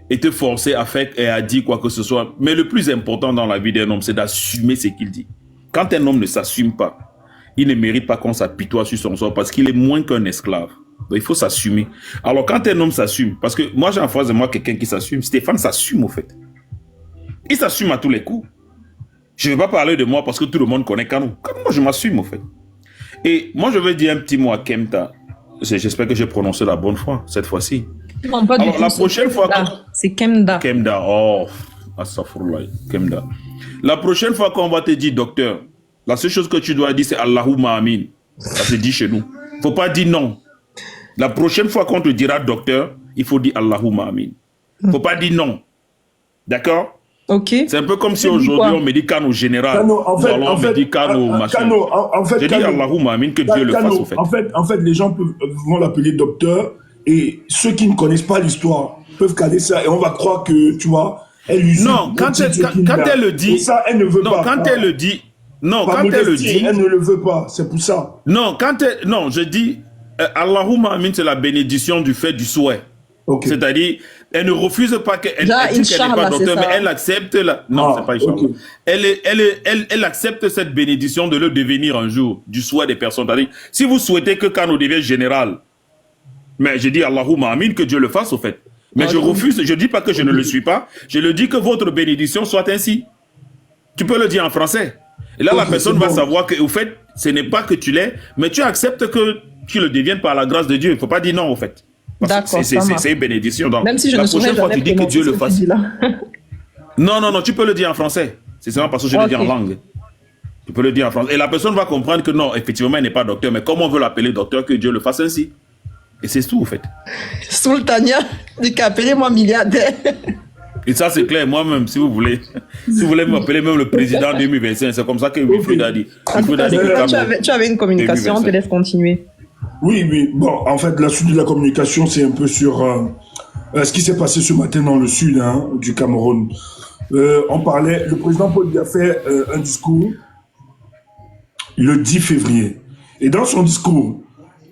et te forcer à faire et à dire quoi que ce soit. Mais le plus important dans la vie d'un homme, c'est d'assumer ce qu'il dit. Quand un homme ne s'assume pas, il ne mérite pas qu'on s'apitoie sur son sort parce qu'il est moins qu'un esclave. Donc, il faut s'assumer. Alors, quand un homme s'assume, parce que moi, j'ai en face de moi quelqu'un qui s'assume, Stéphane s'assume au fait. Il s'assume à tous les coups. Je ne vais pas parler de moi parce que tout le monde connaît Kano. Moi, je m'assume au fait. Et moi, je vais dire un petit mot à Kemta. J'espère que j'ai prononcé la bonne fois, cette fois-ci. Non, pas alors, la prochaine fois... C'est Kemda. Kemda, oh, astaghfirullah, Kemda. La prochaine fois qu'on va te dire docteur, la seule chose que tu dois dire c'est Allahumma amin. Ça se dit chez nous. Faut pas dire non. La prochaine fois qu'on te dira docteur, il faut dire Allahumma amin. Faut pas dire non. D'accord? Ok. C'est un peu comme si aujourd'hui on me dit Kano général. Kano, en fait, ou alors on me dit Kano machin. Kano, en fait, j'ai dit Allahumma amin, que Dieu le fasse au fait. En fait, les gens vont l'appeler docteur et ceux qui ne connaissent pas l'histoire peuvent caler ça et on va croire que, tu vois, non, quand elle le dit, ça, elle ne veut pas. Quand elle le dit, non, quand elle le dit, elle ne le veut pas, c'est pour ça. Non, non, je dis, Allahumma amin, c'est la bénédiction du fait du souhait. Okay. C'est-à-dire, elle ne refuse pas qu'elle dit qu'elle n'est pas docteur, mais elle accepte la... Non, c'est pas Inch'Allah. Okay. Elle accepte cette bénédiction de le devenir un jour, du souhait des personnes. C'est-à-dire, si vous souhaitez que Kano devienne général, mais je dis Allahumma amin, que Dieu le fasse au fait. Mais je refuse, je ne dis pas que je ne le suis pas, je le dis que votre bénédiction soit ainsi. Tu peux le dire en français. Et là, la personne va savoir que, au fait, ce n'est pas que tu l'es, mais tu acceptes que tu le deviennes par la grâce de Dieu. Il ne faut pas dire non, au fait. D'accord. C'est une bénédiction. Donc, même si je la ne prochaine fois, tu dis que Dieu le fasse. Non, tu peux le dire en français. C'est seulement parce que je le dis en langue. Tu peux le dire en français. Et la personne va comprendre que non, effectivement, elle n'est pas docteur, mais comment on veut l'appeler docteur, que Dieu le fasse ainsi. Et c'est tout, en fait. Sultania, dit qu'appelez-moi milliardaire. Et ça, c'est clair. Moi-même, si vous voulez m'appeler même le président 2025, c'est comme ça que Wilfried a dit. En tout cas, tu avais une communication, on te laisse continuer. Oui, oui. Bon, en fait, la suite de la communication, c'est un peu sur ce qui s'est passé ce matin dans le sud du Cameroun. On parlait, le président Paul Biya a fait un discours le 10 février. Et dans son discours,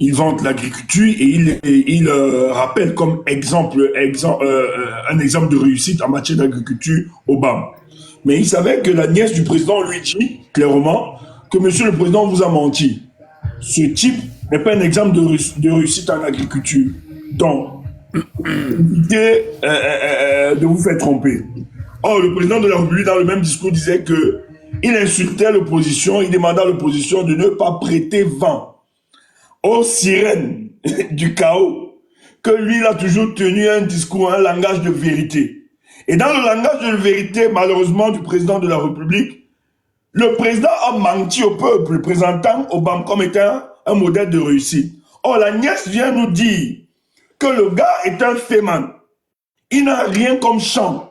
il vante l'agriculture et il rappelle comme un exemple de réussite en matière d'agriculture au BAM. Mais il savait que la nièce du président lui dit clairement que monsieur le président vous a menti. Ce type n'est pas un exemple de réussite en agriculture. Donc, évitez de vous faire tromper. Or, le président de la République, dans le même discours, disait que il insultait l'opposition, il demandait à l'opposition de ne pas prêter vent aux sirènes du chaos, que lui, il a toujours tenu un discours, un langage de vérité. Et dans le langage de vérité, malheureusement, du président de la République, le président a menti au peuple, le présentant Obama comme étant un modèle de réussite. Or, la nièce vient nous dire que le gars est un féman. Il n'a rien comme chant.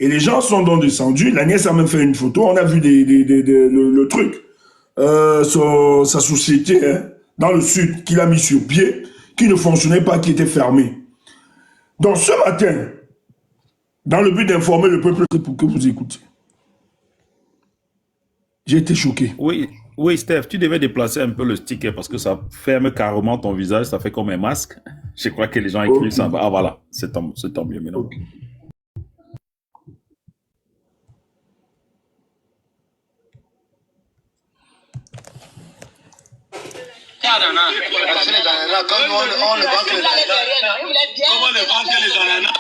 Et les gens sont donc descendus. La nièce a même fait une photo. On a vu le truc. Sa société dans le sud qu'il a mis sur pied, qui ne fonctionnait pas, qui était fermée. Donc ce matin, dans le but d'informer le peuple pour que vous écoutiez, j'ai été choqué. Oui, Steph, tu devais déplacer un peu le sticker parce que ça ferme carrément ton visage, ça fait comme un masque. Je crois que les gens écrivent ça. Ah voilà, c'est tant mieux maintenant. Okay. Comme on ne vend que les ananas. Comment ne vend que les ananas?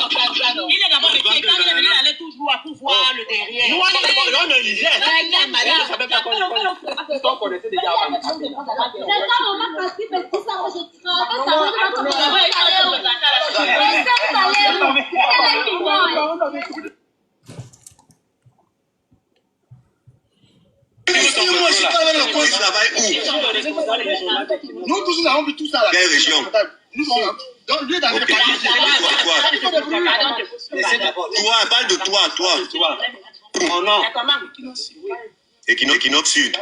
Il est d'abord le quelqu'un, il allait toujours pour voir le derrière. Nous, on ne lisait. On ne savait pas qu'on connaissait déjà avant. Moi, je suis pas avec le coin, je travaille où? Nous tous, nous avons vu tout ça là. Quelle région? Nous sommes dans lui dans le toi, parle de toi. Oh non. Equinox Sud.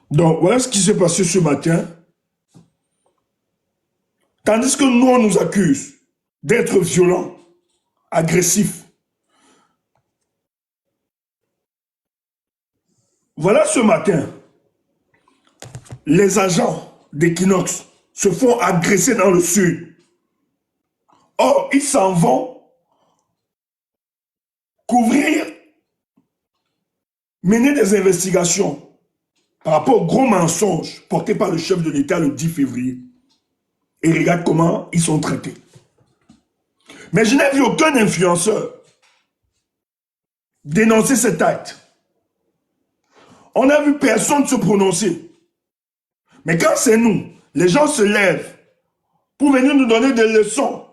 Donc, voilà ce qui s'est passé ce matin. Tandis que nous, on nous accuse d'être violents, agressifs. Voilà ce matin, les agents d'Equinox se font agresser dans le sud. Or, ils s'en vont couvrir, mener des investigations par rapport aux gros mensonges portés par le chef de l'État le 10 février. Et regarde comment ils sont traités. Mais je n'ai vu aucun influenceur dénoncer cet acte. On n'a vu personne se prononcer. Mais quand c'est nous, les gens se lèvent pour venir nous donner des leçons.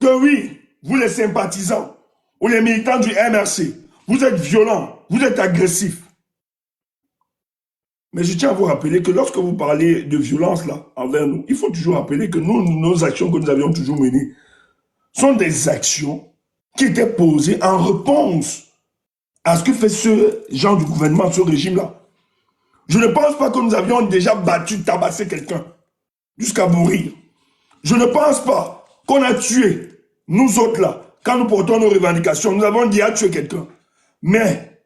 Que oui, vous les sympathisants ou les militants du MRC, vous êtes violents, vous êtes agressifs. Mais je tiens à vous rappeler que lorsque vous parlez de violence là envers nous, il faut toujours rappeler que nos actions que nous avions toujours menées sont des actions qui étaient posées en réponse à ce que fait ce genre de gouvernement, ce régime-là. Je ne pense pas que nous avions déjà battu, tabassé quelqu'un jusqu'à mourir. Je ne pense pas qu'on a tué, nous autres là, quand nous portons nos revendications, nous avons dit à tuer quelqu'un. Mais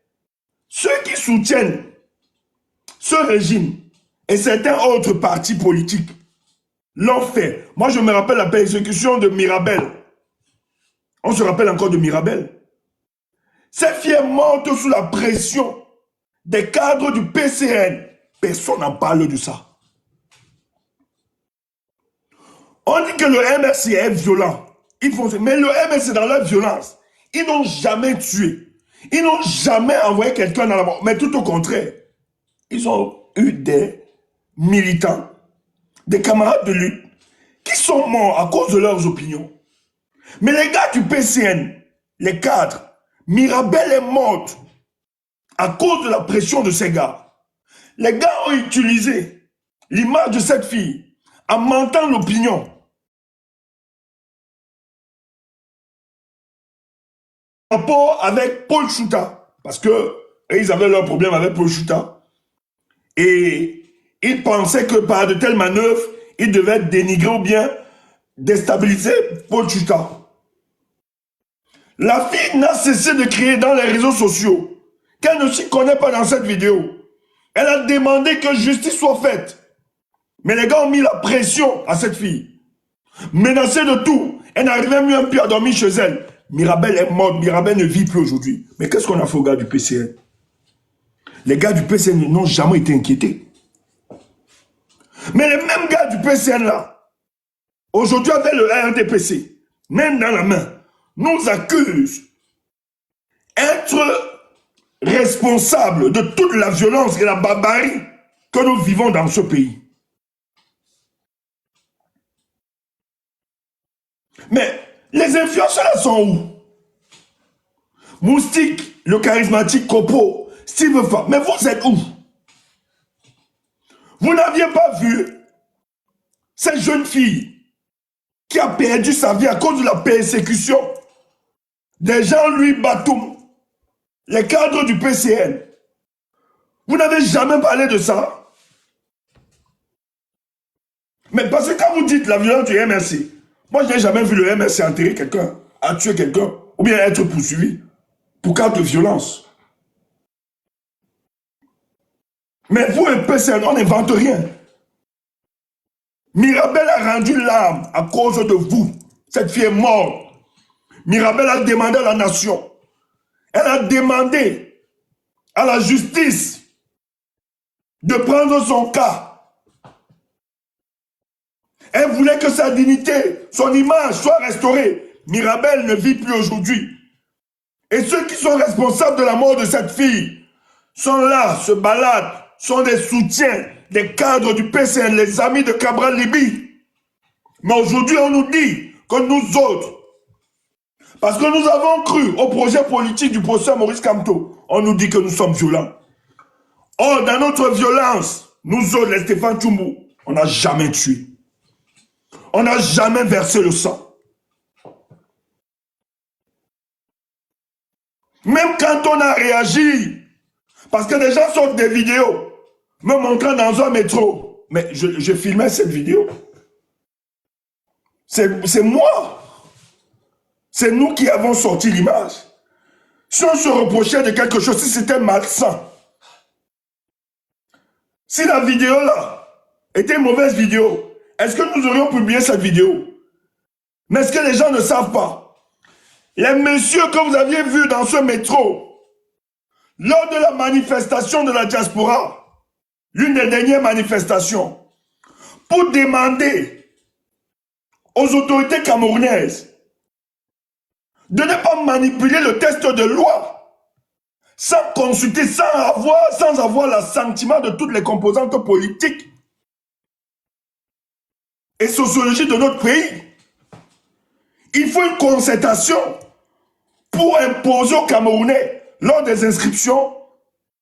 ceux qui soutiennent ce régime et certains autres partis politiques l'ont fait. Moi, je me rappelle la persécution de Mirabel. On se rappelle encore de Mirabel. Ces filles mortes sous la pression des cadres du PCN. Personne n'en parle de ça. On dit que le MRC est violent. Mais le MRC, dans leur violence, ils n'ont jamais tué. Ils n'ont jamais envoyé quelqu'un dans la mort. Mais tout au contraire, ils ont eu des militants, des camarades de lutte, qui sont morts à cause de leurs opinions. Mais les gars du PCN, les cadres, Mirabel est morte à cause de la pression de ces gars. Les gars ont utilisé l'image de cette fille en mentant l'opinion. Rapport avec Paul Chouta, parce que ils avaient leur problème avec Paul Chouta. Et ils pensaient que par de telles manœuvres, ils devaient dénigrer ou bien déstabiliser Paul Chouta. La fille n'a cessé de crier dans les réseaux sociaux qu'elle ne s'y connaît pas dans cette vidéo. Elle a demandé que justice soit faite. Mais les gars ont mis la pression à cette fille. Menacée de tout, elle n'arrivait même plus à dormir chez elle. Mirabel est morte, Mirabel ne vit plus aujourd'hui. Mais qu'est-ce qu'on a fait aux gars du PCN? Les gars du PCN n'ont jamais été inquiétés. Mais les mêmes gars du PCN là, aujourd'hui avec le RDPC, même dans la main, nous accusent d'être responsables de toute la violence et la barbarie que nous vivons dans ce pays. Mais les influenceurs là sont où? Moustique, le charismatique Kopo, Steve Fa, mais vous êtes où? Vous n'aviez pas vu cette jeune fille qui a perdu sa vie à cause de la persécution des Jean-Louis Batoum, les cadres du PCN. Vous n'avez jamais parlé de ça. Mais parce que quand vous dites la violence du MRC, moi je n'ai jamais vu le MRC enterrer quelqu'un, à tuer quelqu'un, ou bien être poursuivi pour cas de violence. Mais vous, le PCN, on n'invente rien. Mirabel a rendu l'âme à cause de vous. Cette fille est morte. Mirabel a demandé à la nation. Elle a demandé à la justice de prendre son cas. Elle voulait que sa dignité, son image soit restaurée. Mirabel ne vit plus aujourd'hui. Et ceux qui sont responsables de la mort de cette fille sont là, se baladent, sont des soutiens, des cadres du PCN, les amis de Cabral Libye. Mais aujourd'hui, on nous dit que nous autres, parce que nous avons cru au projet politique du professeur Maurice Kamto, on nous dit que nous sommes violents. Or, dans notre violence, nous autres, les Stéphane Tchoumou, on n'a jamais tué. On n'a jamais versé le sang. Même quand on a réagi, parce que des gens sortent des vidéos, me montrant dans un métro, mais je filmais cette vidéo. C'est moi. C'est nous qui avons sorti l'image. Si on se reprochait de quelque chose, si c'était malsain, si la vidéo là était une mauvaise vidéo, est-ce que nous aurions publié cette vidéo? Mais est-ce que les gens ne savent pas? Les messieurs que vous aviez vus dans ce métro, lors de la manifestation de la diaspora, l'une des dernières manifestations, pour demander aux autorités camerounaises de ne pas manipuler le texte de loi sans consulter, sans avoir l'assentiment de toutes les composantes politiques et sociologiques de notre pays. Il faut une concertation pour imposer aux Camerounais, lors des inscriptions,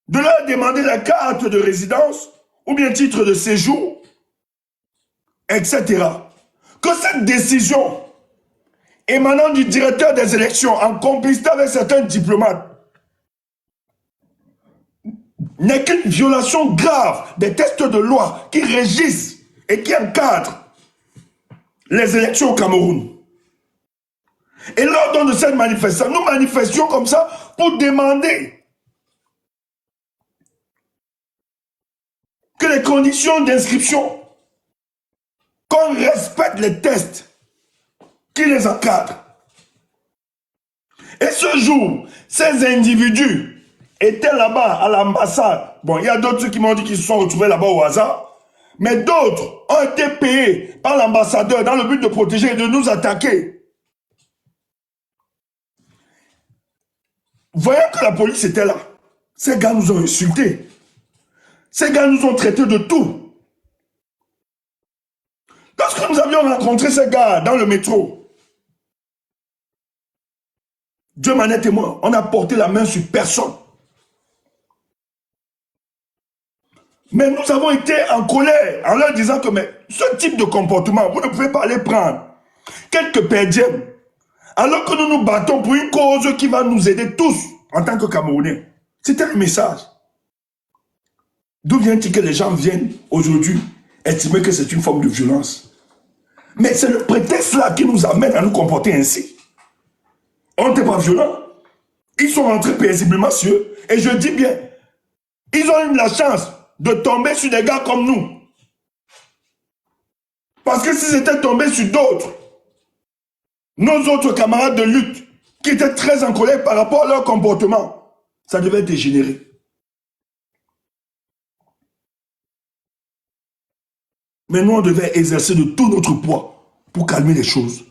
de leur demander la carte de résidence ou bien titre de séjour, etc. Que cette décision émanant du directeur des élections en complicité avec certains diplomates n'est qu'une violation grave des textes de loi qui régissent et qui encadrent les élections au Cameroun. Et lors de cette manifestation, nous manifestions comme ça pour demander que les conditions d'inscription, qu'on respecte les tests qui les encadrent. Et ce jour, ces individus étaient là-bas à l'ambassade. Bon, il y a d'autres qui m'ont dit qu'ils se sont retrouvés là-bas au hasard. Mais d'autres ont été payés par l'ambassadeur dans le but de protéger et de nous attaquer. Voyant que la police était là, ces gars nous ont insultés. Ces gars nous ont traités de tout. Lorsque nous avions rencontré ces gars dans le métro, Dieu m'en est témoin, on n'a porté la main sur personne. Mais nous avons été en colère en leur disant que mais, ce type de comportement, vous ne pouvez pas aller prendre quelques perdièmes alors que nous nous battons pour une cause qui va nous aider tous en tant que Camerounais. C'était le message. D'où vient-il que les gens viennent aujourd'hui estimer que c'est une forme de violence? Mais c'est le prétexte là qui nous amène à nous comporter ainsi. On n'était pas violents. Ils sont rentrés paisiblement sur eux. Et je dis bien, ils ont eu la chance de tomber sur des gars comme nous. Parce que s'ils étaient tombés sur d'autres, nos autres camarades de lutte, qui étaient très en colère par rapport à leur comportement, ça devait dégénérer. Mais nous, on devait exercer de tout notre poids pour calmer les choses.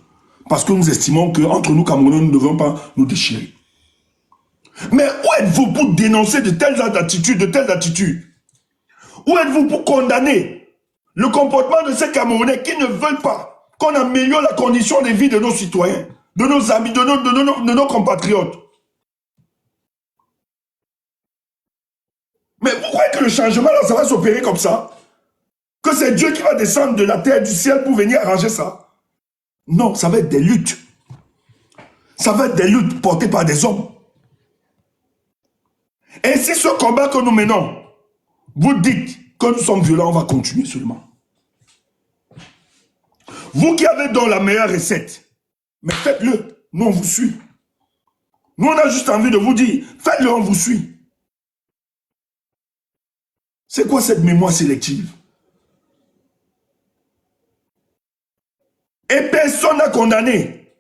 Parce que nous estimons qu'entre nous, Camerounais, nous ne devons pas nous déchirer. Mais où êtes-vous pour dénoncer de telles attitudes? Où êtes-vous pour condamner le comportement de ces Camerounais qui ne veulent pas qu'on améliore la condition de vie de nos citoyens, de nos amis, de nos compatriotes? Mais vous croyez que le changement, là, ça va s'opérer comme ça? Que c'est Dieu qui va descendre de la terre, du ciel pour venir arranger ça? Non, ça va être des luttes. Ça va être des luttes portées par des hommes. Et si ce combat que nous menons, vous dites que nous sommes violents, on va continuer seulement. Vous qui avez donc la meilleure recette, mais faites-le, nous on vous suit. Nous on a juste envie de vous dire, faites-le, on vous suit. C'est quoi cette mémoire sélective? Et personne n'a condamné.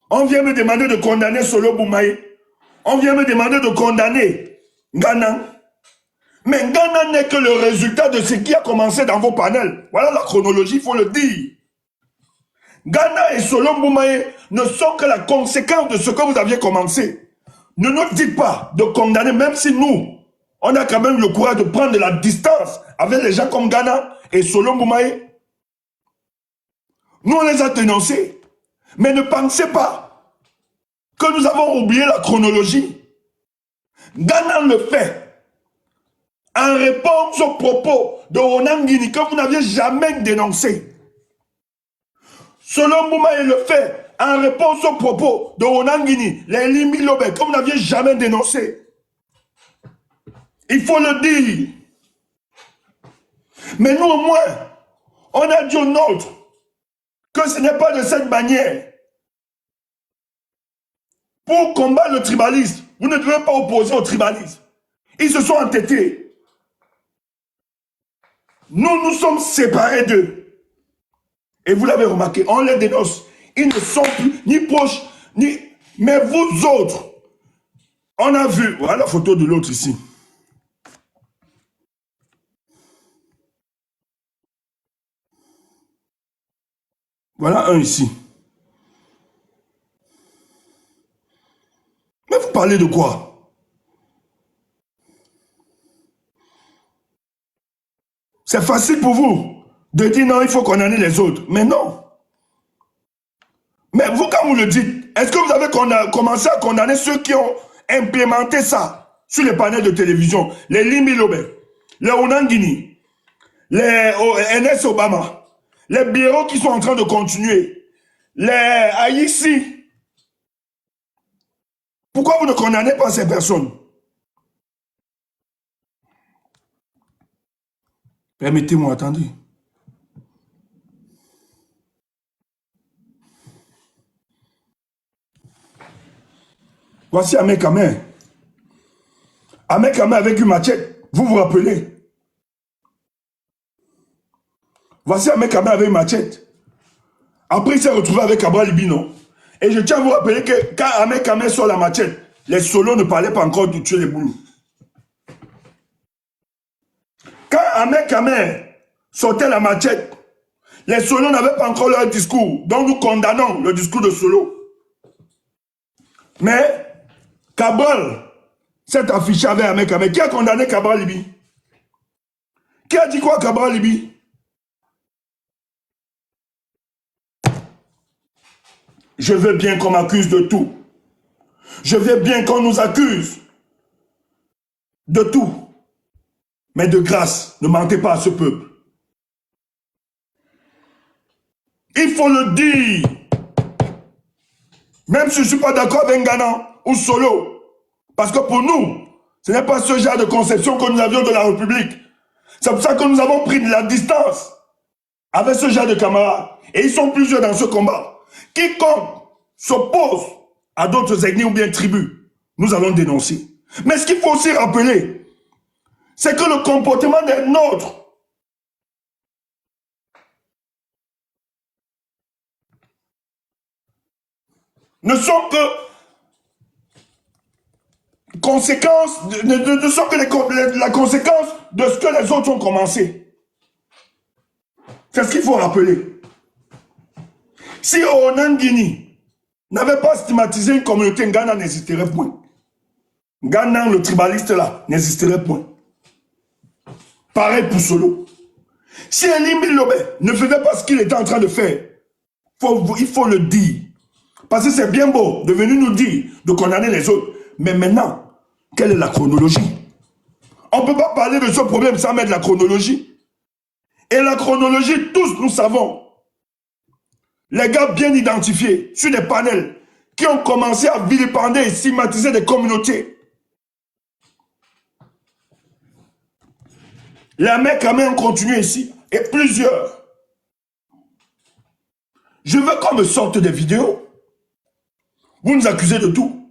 On vient me demander de condamner Solo Boumaï. On vient me demander de condamner Ghana. Mais Ghana n'est que le résultat de ce qui a commencé dans vos panels. Voilà la chronologie, il faut le dire. Ghana et Solo Boumaï ne sont que la conséquence de ce que vous aviez commencé. Ne nous dites pas de condamner, même si nous, on a quand même le courage de prendre de la distance avec les gens comme Ghana et Solo Boumaï. Nous, on les a dénoncés. Mais ne pensez pas que nous avons oublié la chronologie. Ghana le fait en réponse aux propos de Onangini que vous n'aviez jamais dénoncé. Solo Boumaï le fait en réponse aux propos de Onangini, les Limi Lobé, que vous n'aviez jamais dénoncé. Il faut le dire. Mais nous, au moins, on a dit au nôtre que ce n'est pas de cette manière. Pour combattre le tribalisme, vous ne devez pas opposer au tribalisme. Ils se sont entêtés. Nous, nous sommes séparés d'eux. Et vous l'avez remarqué, on les dénonce. Ils ne sont plus ni proches, ni... Mais vous autres, on a vu... Voilà la photo de l'autre ici. Voilà un ici. Mais vous parlez de quoi? C'est facile pour vous de dire non, il faut condamner les autres. Mais non. Mais vous, quand vous le dites, est-ce que vous avez commencé à condamner ceux qui ont implémenté ça sur les panels de télévision? Les Limi Lobé, les Onangini, les NS Obama, les bureaux qui sont en train de continuer, les Haïti. Pourquoi vous ne condamnez pas ces personnes? Permettez-moi, attendez. Voici Ahmed Kamer. Ahmed Kamer avec une machette. Vous vous rappelez? Voici Ahmed Kamer avec une machette. Après, il s'est retrouvé avec Cabral Libino. Et je tiens à vous rappeler que quand Ahmed Kamer sort la machette, les solos ne parlaient pas encore de tuer les boulous. Quand Ahmed Kamer sortait la machette, les solos n'avaient pas encore leur discours. Donc nous condamnons le discours de Solo. Mais Cabral s'est affiché avec Ahmed Kamer. Qui a condamné Cabral Libi? Qui a dit quoi Cabral Libi? Je veux bien qu'on m'accuse de tout. Je veux bien qu'on nous accuse de tout. Mais de grâce, ne mentez pas à ce peuple. Il faut le dire. Même si je ne suis pas d'accord avec Ngana ou Solo. Parce que pour nous, ce n'est pas ce genre de conception que nous avions de la République. C'est pour ça que nous avons pris de la distance avec ce genre de camarades. Et ils sont plusieurs dans ce combat. Quiconque s'oppose à d'autres ethnies ou bien tribus, nous allons dénoncer. Mais ce qu'il faut aussi rappeler, c'est que le comportement des nôtres ne sont que conséquences, ne sont que la conséquence de ce que les autres ont commencé. C'est ce qu'il faut rappeler. Si Onangini n'avait pas stigmatisé une communauté, Ghana n'existerait point. Ghana, le tribaliste là, n'existerait point. Pareil pour Solo. Si Elie Milobé ne faisait pas ce qu'il était en train de faire, il faut le dire. Parce que c'est bien beau de venir nous dire, de condamner les autres. Mais maintenant, quelle est la chronologie? On ne peut pas parler de ce problème sans mettre la chronologie. Et la chronologie, tous nous savons. Les gars bien identifiés sur des panels qui ont commencé à vilipender et stigmatiser des communautés. Les mecs quand même ont continué ici. Et plusieurs. Je veux qu'on me sorte des vidéos. Vous nous accusez de tout.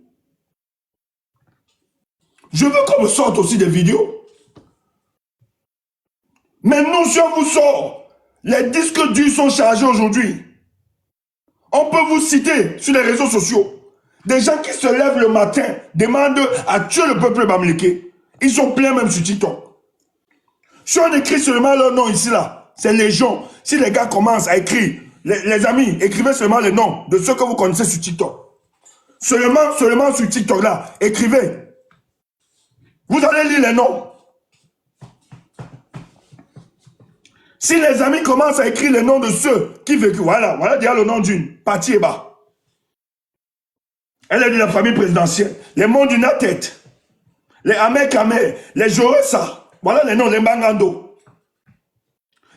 Je veux qu'on me sorte aussi des vidéos. Mais nous, si on vous sort, les disques durs sont chargés aujourd'hui. On peut vous citer sur les réseaux sociaux. Des gens qui se lèvent le matin, demandent à tuer le peuple bamileke. Ils sont pleins même sur TikTok. Si on écrit seulement leur nom ici, là, c'est légion. Si les gars commencent à écrire, les amis, écrivez seulement les noms de ceux que vous connaissez sur TikTok. Seulement sur TikTok là, écrivez. Vous allez lire les noms. Si les amis commencent à écrire les noms de ceux qui vécu, voilà déjà le nom d'une, Pati Eba. Elle est de la famille présidentielle. Les Monduna Tête, les Ahmed Kamer, les Joressa, voilà les noms, les Bangando.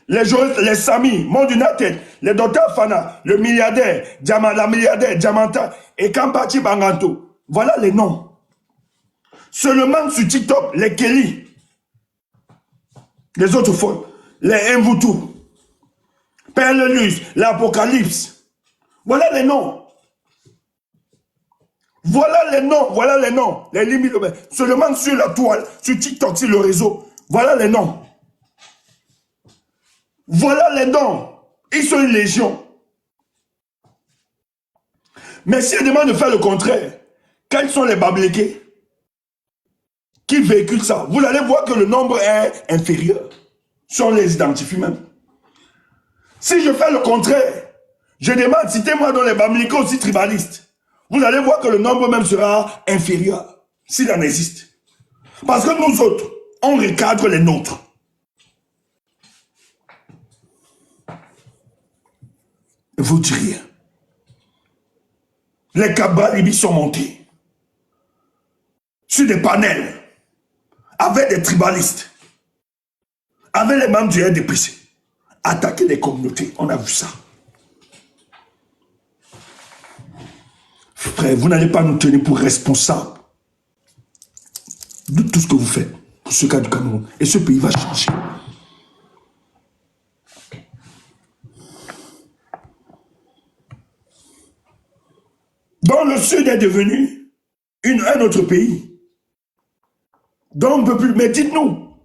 Les Sami, Monduna Tête, les Dr Fana, le milliardaire, la milliardaire, Diamanta et Kampati Banganto. Voilà les noms. Seulement sur TikTok, les Kelly, les autres folles, les Mvutu, Perlelus, l'Apocalypse. Voilà les noms. Voilà les noms, les limites. Seulement sur la toile, sur TikTok, sur le réseau. Voilà les noms. Voilà les noms. Ils sont une légion. Mais si on demande de faire le contraire, quels sont les Bablékés qui véhiculent ça? Vous allez voir que le nombre est inférieur. Si on les identifie même. Si je fais le contraire, je demande, citez-moi dans les Bablékés aussi tribalistes. Vous allez voir que le nombre même sera inférieur, s'il en existe. Parce que nous autres, on recadre les nôtres. Vous dites rien. Les Kabbalibi sont montés sur des panels avec des tribalistes, avec les membres du RDPC, attaquer des communautés. On a vu ça. Frère, vous n'allez pas nous tenir pour responsables de tout ce que vous faites pour ce cas du Cameroun. Et ce pays va changer. Dont le Sud est devenu un autre pays. Dont on ne peut plus. Mais dites-nous,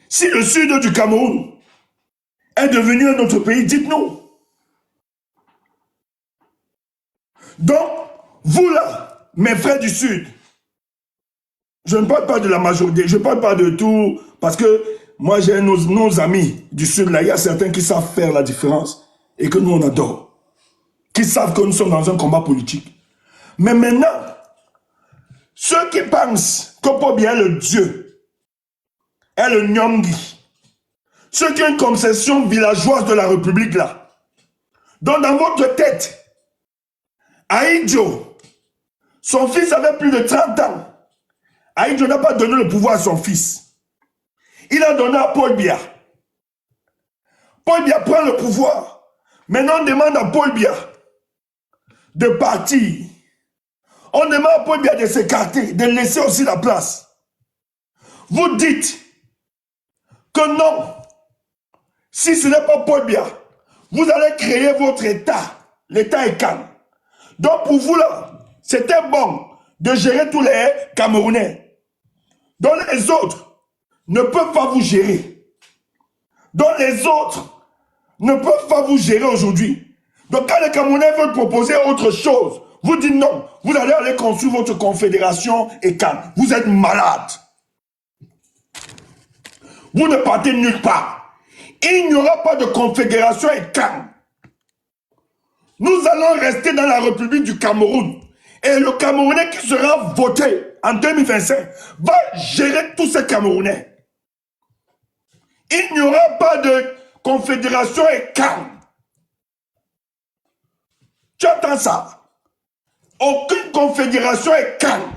si le Sud du Cameroun est devenu un autre pays, dites-nous. Donc, vous là, mes frères du Sud, je ne parle pas de la majorité, je ne parle pas de tout, parce que moi j'ai nos amis du Sud là, il y a certains qui savent faire la différence et que nous on adore, qui savent que nous sommes dans un combat politique. Mais maintenant, ceux qui pensent que Pobia est le Dieu, est le Nyongi, ceux qui ont une conception villageoise de la République là, donc dans votre tête, Aïdjo, son fils avait plus de 30 ans. Aïdjo n'a pas donné le pouvoir à son fils. Il a donné à Paul Biya. Paul Biya prend le pouvoir. Maintenant, on demande à Paul Biya de partir. On demande à Paul Biya de s'écarter, de laisser aussi la place. Vous dites que non, si ce n'est pas Paul Biya, vous allez créer votre État. L'État est calme. Donc pour vous là, c'était bon de gérer tous les Camerounais. Donc les autres ne peuvent pas vous gérer. Donc les autres ne peuvent pas vous gérer aujourd'hui. Donc quand les Camerounais veulent proposer autre chose, vous dites non, vous allez aller construire votre confédération et calme. Vous êtes malade. Vous ne partez nulle part. Il n'y aura pas de confédération et calme. Nous allons rester dans la République du Cameroun. Et le Camerounais qui sera voté en 2025 va gérer tous ces Camerounais. Il n'y aura pas de confédération et calme. Tu entends ça? Aucune confédération est calme.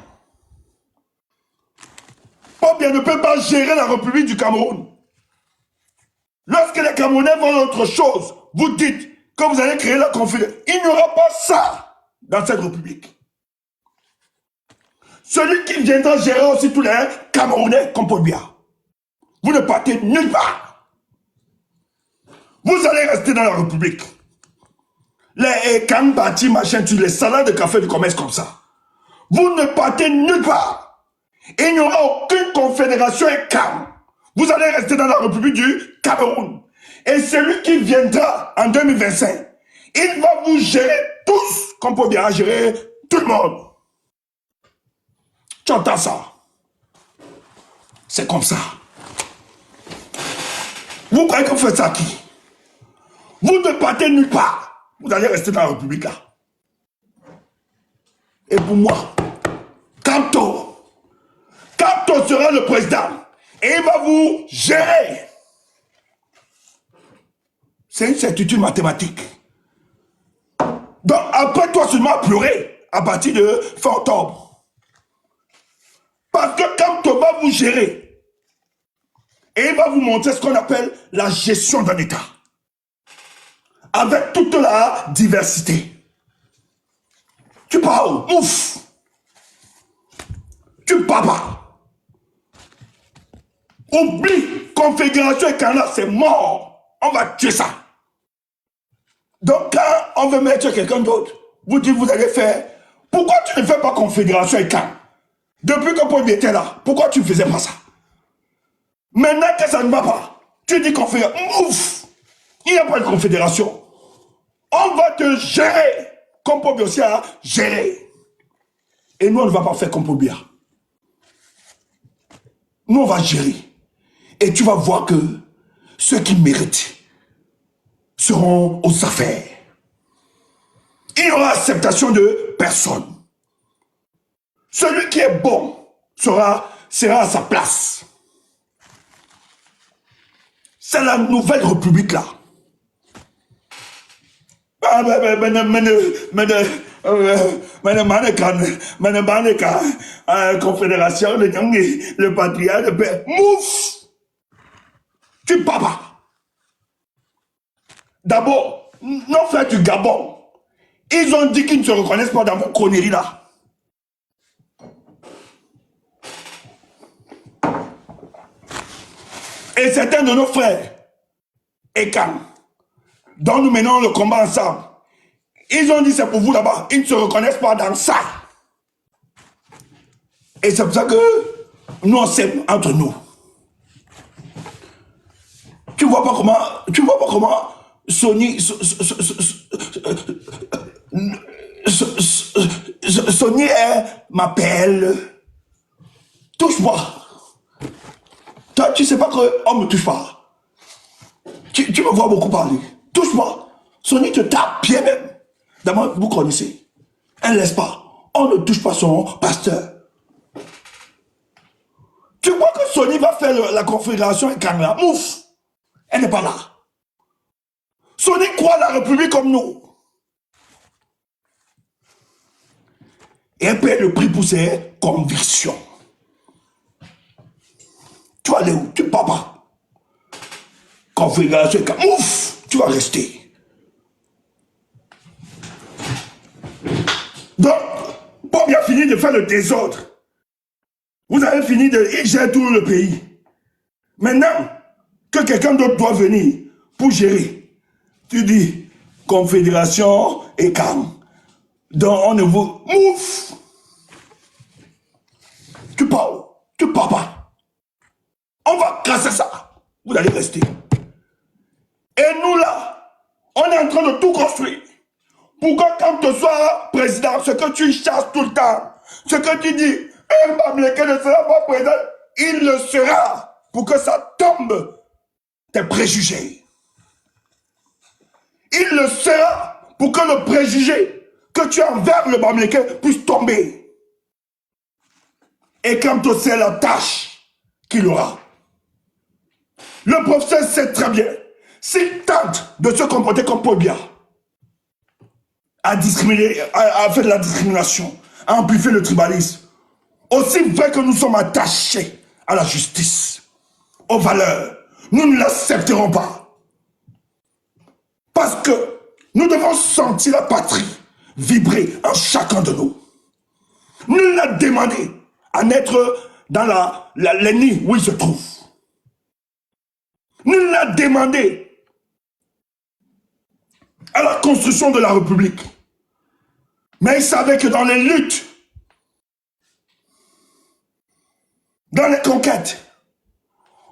Paul Biya ne peut pas gérer la République du Cameroun. Lorsque les Camerounais veulent autre chose, vous dites que vous allez créer la confédération. Il n'y aura pas ça dans cette République. Celui qui viendra gérer aussi tous les Camerounais comme Paul Biya. Vous ne partez nulle part. Vous allez rester dans la République. Les Kambati, machin, les salades de café du commerce comme ça. Vous ne partez nulle part. Il n'y aura aucune confédération et calme. Vous allez rester dans la République du Cameroun. Et celui qui viendra en 2025, il va vous gérer tous, comme Paul Biya a géré tout le monde. Tu entends ça? C'est comme ça. Vous croyez que vous faites ça à qui? Vous ne partez nulle part. Vous allez rester dans la République là. Et pour moi, Kamto sera le président et il va vous gérer. C'est une certitude mathématique. Donc après toi seulement pleurer à partir de fin octobre. Parce que Kamto va vous gérer et il va vous montrer ce qu'on appelle la gestion d'un État. Avec toute la diversité. Tu parles, ouf. Tu parles pas. Oublie, confédération et Canada, c'est mort. On va tuer ça. Donc quand on veut mettre quelqu'un d'autre, vous dites vous allez faire. Pourquoi tu ne fais pas confédération et Canada? Depuis que Paul Biya était là, pourquoi tu ne faisais pas ça? Maintenant que ça ne va pas, tu dis confédération. Ouf. Il n'y a pas de confédération. On va te gérer comme Paul Biya aussi a géré. Et nous, on ne va pas faire comme Paul Biya. Nous, on va gérer. Et tu vas voir que ceux qui méritent seront aux affaires. Il n'y aura acceptation de personne. Celui qui est bon sera à sa place. C'est la nouvelle république là. Confédération, le patriarche, le père. Mouf! Tu papa. D'abord, nos frères du Gabon, ils ont dit qu'ils ne se reconnaissent pas dans vos conneries là. Et certains de nos frères, Ekam, dont nous menons le combat ensemble, ils ont dit c'est pour vous là-bas. Ils ne se reconnaissent pas dans ça. Et c'est pour ça que nous on s'aime entre nous. Tu vois pas comment Sony m'appelle. Touche-moi. Toi, tu sais pas qu'on me touche pas. Tu me vois beaucoup parler. Touche-moi. Sony te tape bien même. D'abord, vous connaissez. Elle ne laisse pas. On ne touche pas son pasteur. Tu crois que Sony va faire la confédération avec Canada? Ouf! Elle n'est pas là. Sony croit la République comme nous. Et elle paie le prix pour ses convictions. Tu vas aller où? Tu pars pas. Confédération, ouf, tu vas rester. Donc, Bob a fini de faire le désordre. Vous avez fini de gérer tout le pays. Maintenant, que quelqu'un d'autre doit venir pour gérer, tu dis, confédération et calme. Donc, on ne vous... Ouf! Tu pars où? Tu pars pas. On va casser ça. Vous allez rester. Et nous là, on est en train de tout construire. Pour que quand tu sois président, ce que tu chasses tout le temps, ce que tu dis, un Bamileke ne sera pas président, il le sera. Pour que ça tombe, tes préjugés. Il le sera pour que le préjugé que tu as envers le Bamileke puisse tomber. Et quand tu sais la tâche qu'il aura. Le professeur sait très bien, s'il tente de se comporter comme Paul Biya, à discriminer, à faire de la discrimination, à amplifier le tribalisme, aussi vrai que nous sommes attachés à la justice, aux valeurs, nous ne l'accepterons pas. Parce que nous devons sentir la patrie vibrer en chacun de nous. Nul n'a demandé à naître dans les nids où il se trouve. Nul n'a demandé à la construction de la République. Mais il savait que dans les luttes, dans les conquêtes,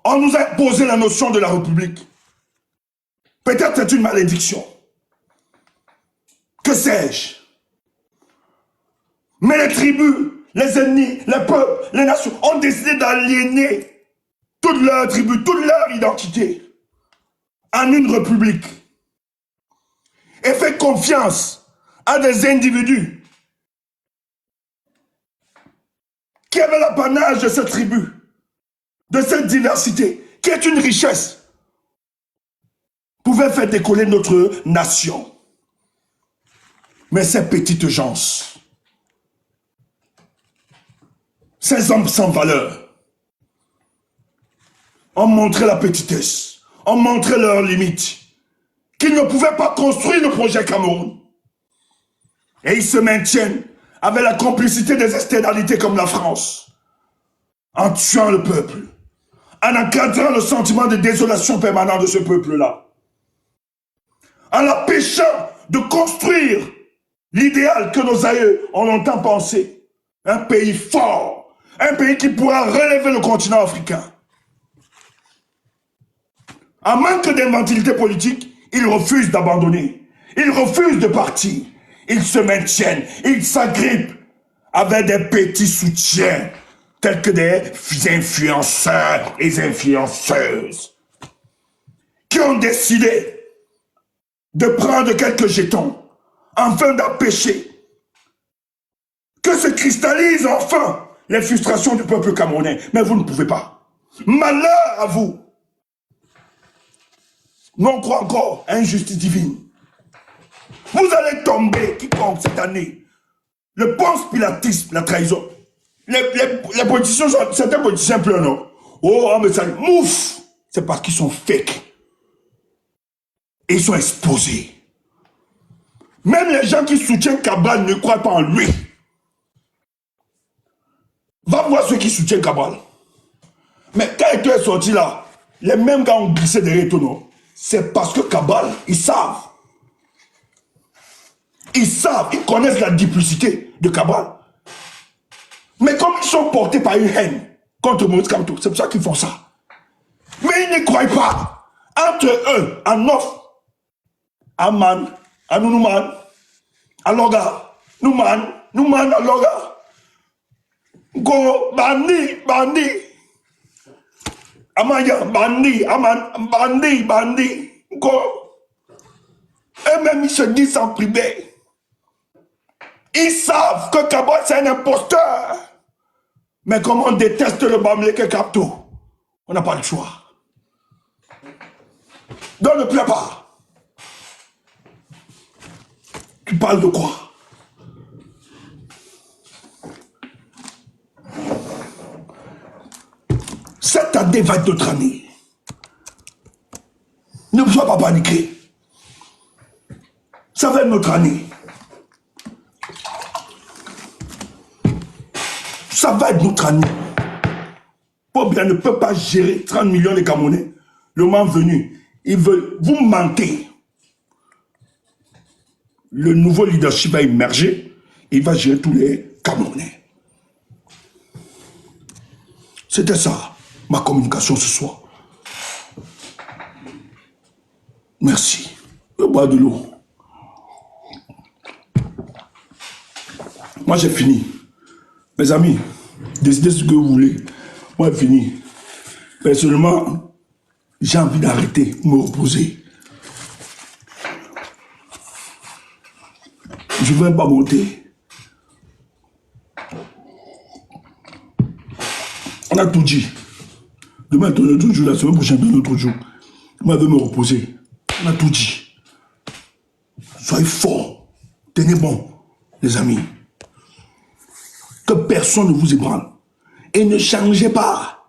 on nous a imposé la notion de la République. Peut-être c'est une malédiction. Que sais-je? Mais les tribus, les ennemis, les peuples, les nations ont décidé d'aliéner toutes leurs tribus, toute leur identité en une république. Et fait confiance à des individus qui avaient l'apanage de cette tribu, de cette diversité, qui est une richesse, pouvaient faire décoller notre nation. Mais ces petites gens, ces hommes sans valeur, ont montré la petitesse, ont montré leurs limites, qu'ils ne pouvaient pas construire le projet Cameroun. Et ils se maintiennent avec la complicité des externalités comme la France, en tuant le peuple, en encadrant le sentiment de désolation permanent de ce peuple-là, en l'empêchant de construire l'idéal que nos aïeux ont longtemps pensé, un pays fort, un pays qui pourra relever le continent africain. En manque d'inventivité politique, ils refusent d'abandonner, ils refusent de partir, ils se maintiennent, ils s'agrippent avec des petits soutiens, tels que des influenceurs et influenceuses, qui ont décidé de prendre quelques jetons, afin d'empêcher que se cristallisent enfin les frustrations du peuple camerounais. Mais vous ne pouvez pas. Malheur à vous. Nous on croit encore à une justice divine. Vous allez tomber, quiconque cette année, le ponce-pilatisme, la trahison. Les politiciens, certains politiciens pleurent, non? Oh, mais ça, mouf! C'est parce qu'ils sont fake. Et ils sont exposés. Même les gens qui soutiennent Cabral ne croient pas en lui. Va voir ceux qui soutiennent Cabral. Mais quand tu es sorti là, les mêmes gars ont glissé derrière ton nom. C'est parce que Cabral, ils savent. Ils savent, ils connaissent la duplicité de Cabral. Mais comme ils sont portés par une haine contre Maurice Kamto, c'est pour ça qu'ils font ça. Mais ils ne croient pas. Entre eux, Anof, Aman, Anouman, Aloga, Nouman, Aloga, Go, Bandi, Amaya, Bandi, Go. Eux-mêmes, ils se disent en privé. Ils savent que Cabral, c'est un imposteur. Mais comme on déteste le Bamileke Kamto, on n'a pas le choix. Donc ne plaît pas. Tu parles de quoi? Cette année va être notre année. Ne sois pas paniqué. Ça va être notre année. Ça va être notre année. Pobia ne peut pas gérer 30 millions de Camerounais. Le moment venu, ils veulent vous mentez. Le nouveau leadership va émerger. Il va gérer tous les Camerounais. C'était ça, ma communication ce soir. Merci. Je bois de l'eau. Moi, j'ai fini. Mes amis, décidez ce que vous voulez. Moi, j'ai fini. Personnellement, j'ai envie d'arrêter, me reposer. Je ne vais pas monter. On a tout dit. Demain est un autre jour, la semaine prochaine est un autre jour. Moi, je vais me reposer. On a tout dit. Soyez forts. Tenez bon, les amis. Que personne ne vous ébranle. Et ne changez pas.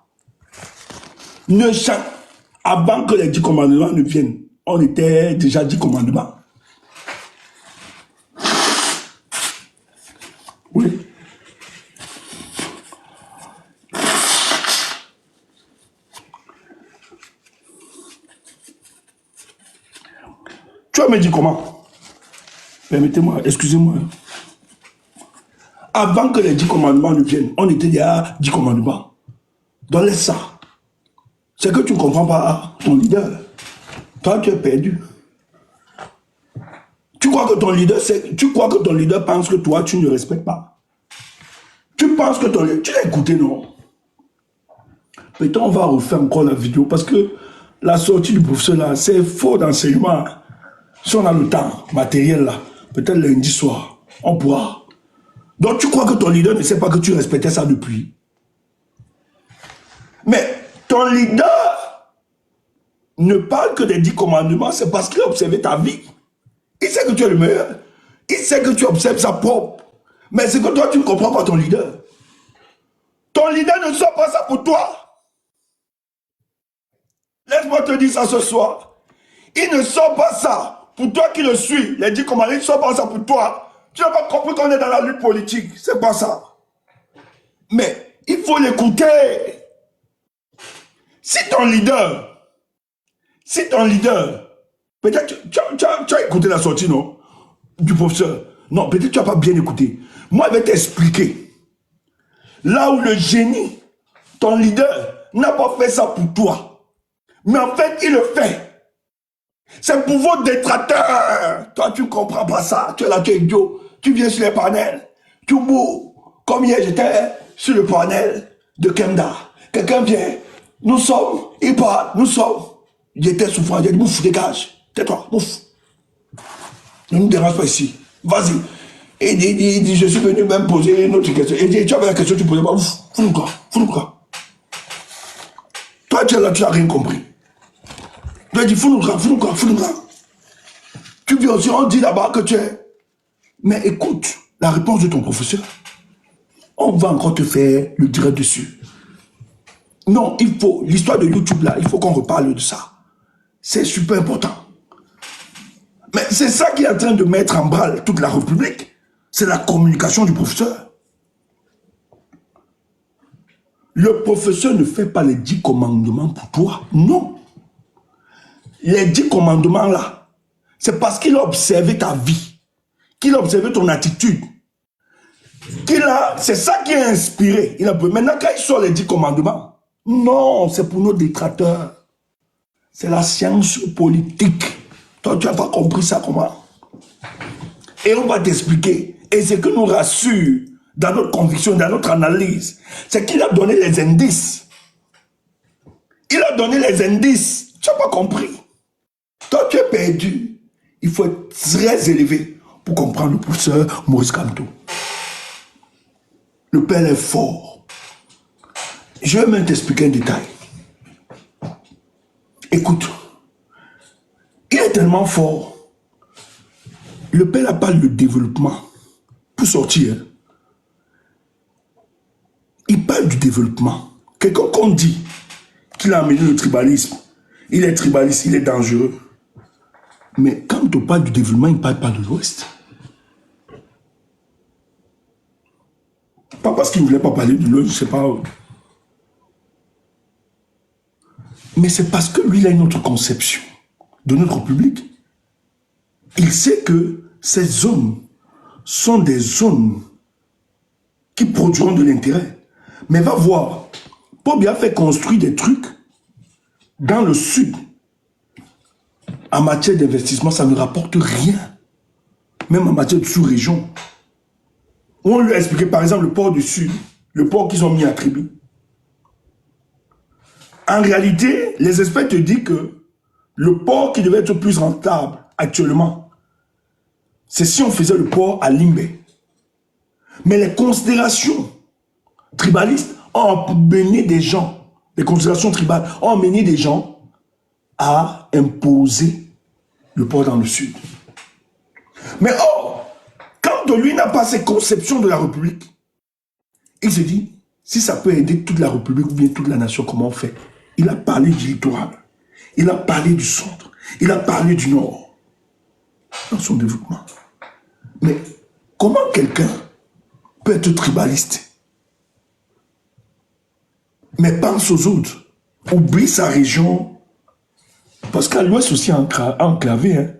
Ne changez. Avant que les 10 commandements ne viennent, on était déjà 10 commandements. Oui. Tu vas me dire comment? Permettez-moi, excusez-moi. Avant que les 10 commandements ne viennent, on était déjà 10 commandements. Donc laisse ça. C'est que tu ne comprends pas ton leader. Toi, tu es perdu. Tu crois que ton leader pense que toi, tu ne respectes pas. Tu penses que ton leader... Tu l'as écouté, non? Peut-être on va refaire encore la vidéo parce que la sortie du professeur là, c'est faux d'enseignement. Si on a le temps matériel là, peut-être lundi soir, on pourra. Donc tu crois que ton leader ne sait pas que tu respectais ça depuis. Mais ton leader ne parle que des 10 commandements, c'est parce qu'il a observé ta vie. Il sait que tu es le meilleur. Il sait que tu observes sa propre. Mais c'est que toi, tu ne comprends pas ton leader. Ton leader ne sort pas ça pour toi. Laisse-moi te dire ça ce soir. Il ne sort pas ça pour toi qui le suis. Les 10 commandements, il ne sort pas ça pour toi. Tu n'as pas compris qu'on est dans la lutte politique. C'est pas ça. Mais il faut l'écouter. Si ton leader, peut-être tu as écouté la sortie, non? Du professeur. Non, peut-être tu n'as pas bien écouté. Moi, je vais t'expliquer. Là où le génie, ton leader, n'a pas fait ça pour toi. Mais en fait, il le fait. C'est pour vos détracteurs. Toi, tu ne comprends pas ça. Tu es là, tu es idiot. Tu viens sur les panels. Tu bouges. Comme hier, j'étais sur le panel de Kemda. Quelqu'un vient. Nous sommes. Il parle. Nous sommes. J'étais souffrant. J'ai dit, bouffe, dégage. Tais-toi, bouffe. Ne nous dérange pas ici. Vas-y. Et il dit, je suis venu même poser une autre question. Il dit, tu avais la question, tu posais pas. Ouf, fous-nous quoi. Toi, tu es là, tu n'as rien compris. Tu as dit, fous-nous quoi. Tu viens aussi, on dit là-bas que tu es. Mais écoute, la réponse de ton professeur, on va encore te faire le direct dessus. Non, il faut, l'histoire de YouTube là, il faut qu'on reparle de ça. C'est super important. Mais c'est ça qui est en train de mettre en branle toute la République. C'est la communication du professeur. Le professeur ne fait pas les 10 commandements pour toi. Non. Les 10 commandements là, c'est parce qu'il a observé ta vie, qu'il a observé ton attitude, c'est ça qui a inspiré. Maintenant, quand il sort les 10 commandements, non, c'est pour nos détracteurs. C'est la science politique. Toi, tu n'as pas compris ça comment? Et on va t'expliquer. Et ce que nous rassure dans notre conviction, dans notre analyse, c'est qu'il a donné les indices. Il a donné les indices. Tu n'as pas compris. Toi, tu es perdu. Il faut être très élevé pour comprendre le professeur Maurice Kamto. Le père est fort. Je vais même t'expliquer un détail. Écoute, il est tellement fort. Le père n'a pas le développement pour sortir. Il parle du développement. Quelqu'un qu'on dit, qu'il a amené le tribalisme. Il est tribaliste, il est dangereux. Mais quand on parle du développement, il ne parle pas de l'Ouest. Pas parce qu'il ne voulait pas parler de l'Ouest, je ne sais pas. Mais c'est parce que lui, il a une autre conception de notre public. Il sait que ces zones sont des zones qui produiront de l'intérêt. Mais va voir, Paul Biya fait construire des trucs dans le sud. En matière d'investissement, ça ne rapporte rien. Même en matière de sous-région. On lui a expliqué, par exemple, le port du sud, le port qu'ils ont mis à Tribi. En réalité, les experts te disent que le port qui devait être plus rentable actuellement, c'est si on faisait le port à Limbe. Mais les considérations tribalistes ont mené des gens, les considérations tribales ont mené des gens à imposer le port dans le sud. Mais quand lui n'a pas ces conceptions de la République, il se dit, si ça peut aider toute la République ou bien toute la nation, comment on fait? Il a parlé du littoral, il a parlé du centre, il a parlé du nord dans son développement. Mais comment quelqu'un peut être tribaliste mais pense aux autres, oublie sa région, parce qu'à l'ouest aussi enclavé, hein.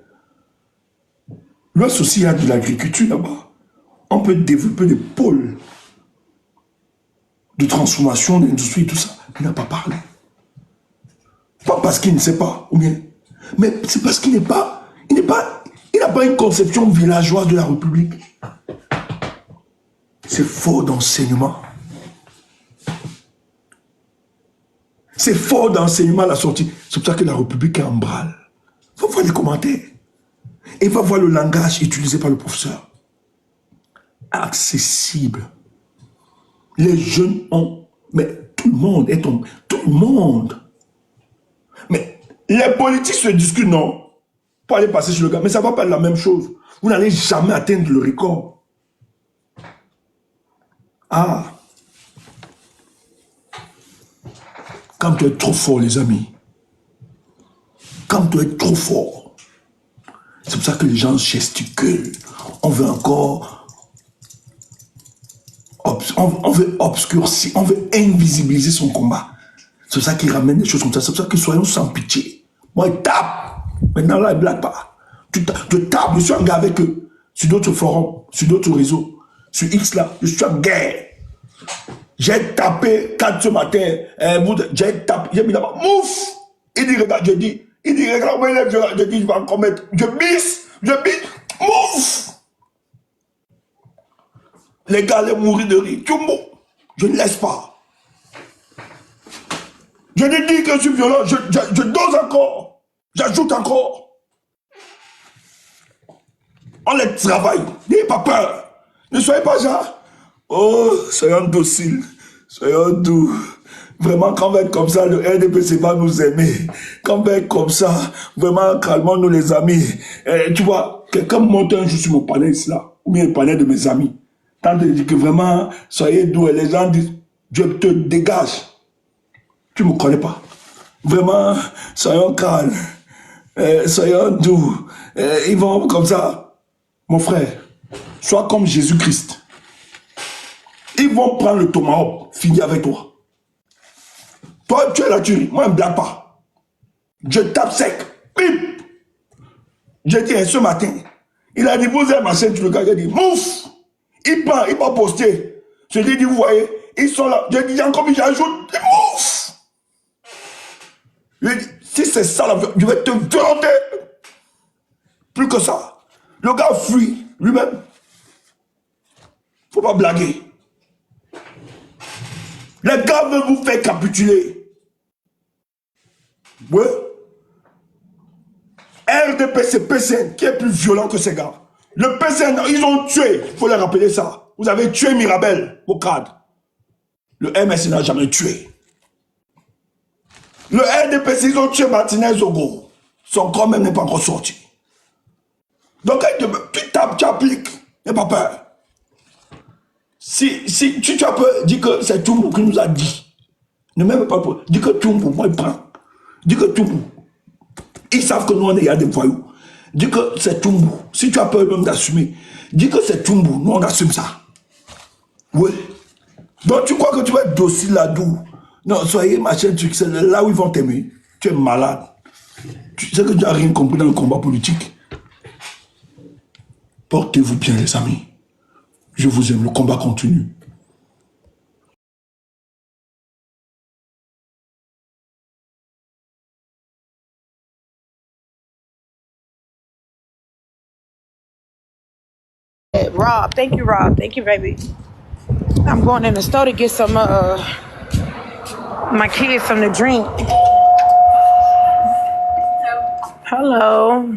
L'ouest aussi il y a de l'agriculture là-bas. On peut développer des pôles de transformation, d'industrie, tout ça. Il n'a pas parlé. Pas parce qu'il ne sait pas, ou bien, mais c'est parce qu'il n'a pas une conception villageoise de la République. C'est faux d'enseignement. C'est fort d'enseignement à la sortie. C'est pour ça que la République est en branle. Il faut voir les commentaires. Et il va voir le langage utilisé par le professeur. Accessible. Les jeunes ont... Mais tout le monde est tombé. Tout le monde. Mais les politiques se discutent, non. Pour aller passer sur le gars. Mais ça ne va pas être la même chose. Vous n'allez jamais atteindre le record. Ah. Quand tu es trop fort, les amis. Quand tu es trop fort. C'est pour ça que les gens gesticulent. On veut encore... On veut obscurcir, on veut invisibiliser son combat. C'est ça qui ramène des choses comme ça. C'est pour ça que soyons sans pitié. Moi, je tape. Maintenant, là, il ne blague pas. Je tape, je suis en guerre avec eux. Sur d'autres forums, sur d'autres réseaux. Sur X, là, je suis en guerre. J'ai tapé 4 ce matin. J'ai tapé, j'ai mis là-bas. Mouf! Il dit, regarde, regarde, je dis, je vais encore mettre. Je bisse. Mouf! Les gars allaient mourir de rire. Je ne laisse pas. Je te dis que je suis violent, je dose encore. J'ajoute encore. On les travaille. N'ayez pas peur. Ne soyez pas genre. Oh, soyons dociles. Soyons doux. Vraiment, quand on va être comme ça, le RDPC va nous aimer. Quand on va être comme ça, vraiment, calmons-nous les amis. Tu vois, quelqu'un monte un jour sur mon palais ici là, ou bien le palais de mes amis. Tant de dire que vraiment, soyez doux. Et les gens disent, je te dégage. Tu ne me connais pas. Vraiment, soyons calmes. Soyons doux. Ils vont comme ça. Mon frère, sois comme Jésus-Christ. Ils vont prendre le tomahawk, finir avec toi. Toi, tu es la tuerie. Moi, je ne blague pas. Je tape sec. Bip. J'ai dit ce matin, il a dit, vous êtes ma chaîne, tu le gars, il a dit, mouf. Il prend, il va poster. Je lui ai dit, vous voyez, ils sont là. Je dis, encore, j'ajoute, mouf. Je lui ai dit, si c'est ça, la je vais te violenter. Plus que ça. Le gars fuit lui-même. Faut pas blaguer. Les gars veulent vous faire capituler. Ouais. RDPC, PCN, qui est plus violent que ces gars. Le PCN, ils ont tué. Il faut leur rappeler ça. Vous avez tué Mirabel, au cadre. Le MS n'a jamais tué. Le RDPC, ils ont tué Martinez Ogo. Son corps même n'est pas encore sorti. Donc, tu tapes, tu appliques. N'aie pas peur. Si tu peux dire que c'est tout le monde qui nous a dit. Ne même pas pour... Dis que Toumbo, moi, il prend. Dis que Toumbo. Ils savent que nous, on est, il y a des voyous. Dis que c'est Toumbo. Si tu as peur même d'assumer, dis que c'est Toumbo. Nous, on assume ça. Oui. Donc, tu crois que tu vas être docile là-d'où? Non, soyez machin, c'est là où ils vont t'aimer. Tu es malade. Tu sais que tu n'as rien compris dans le combat politique. Portez-vous bien, les amis. Je vous aime. Le combat continue. Rob, thank you, Rob. Thank you, baby. I'm going in the store to get some, my kids something to drink. Hello.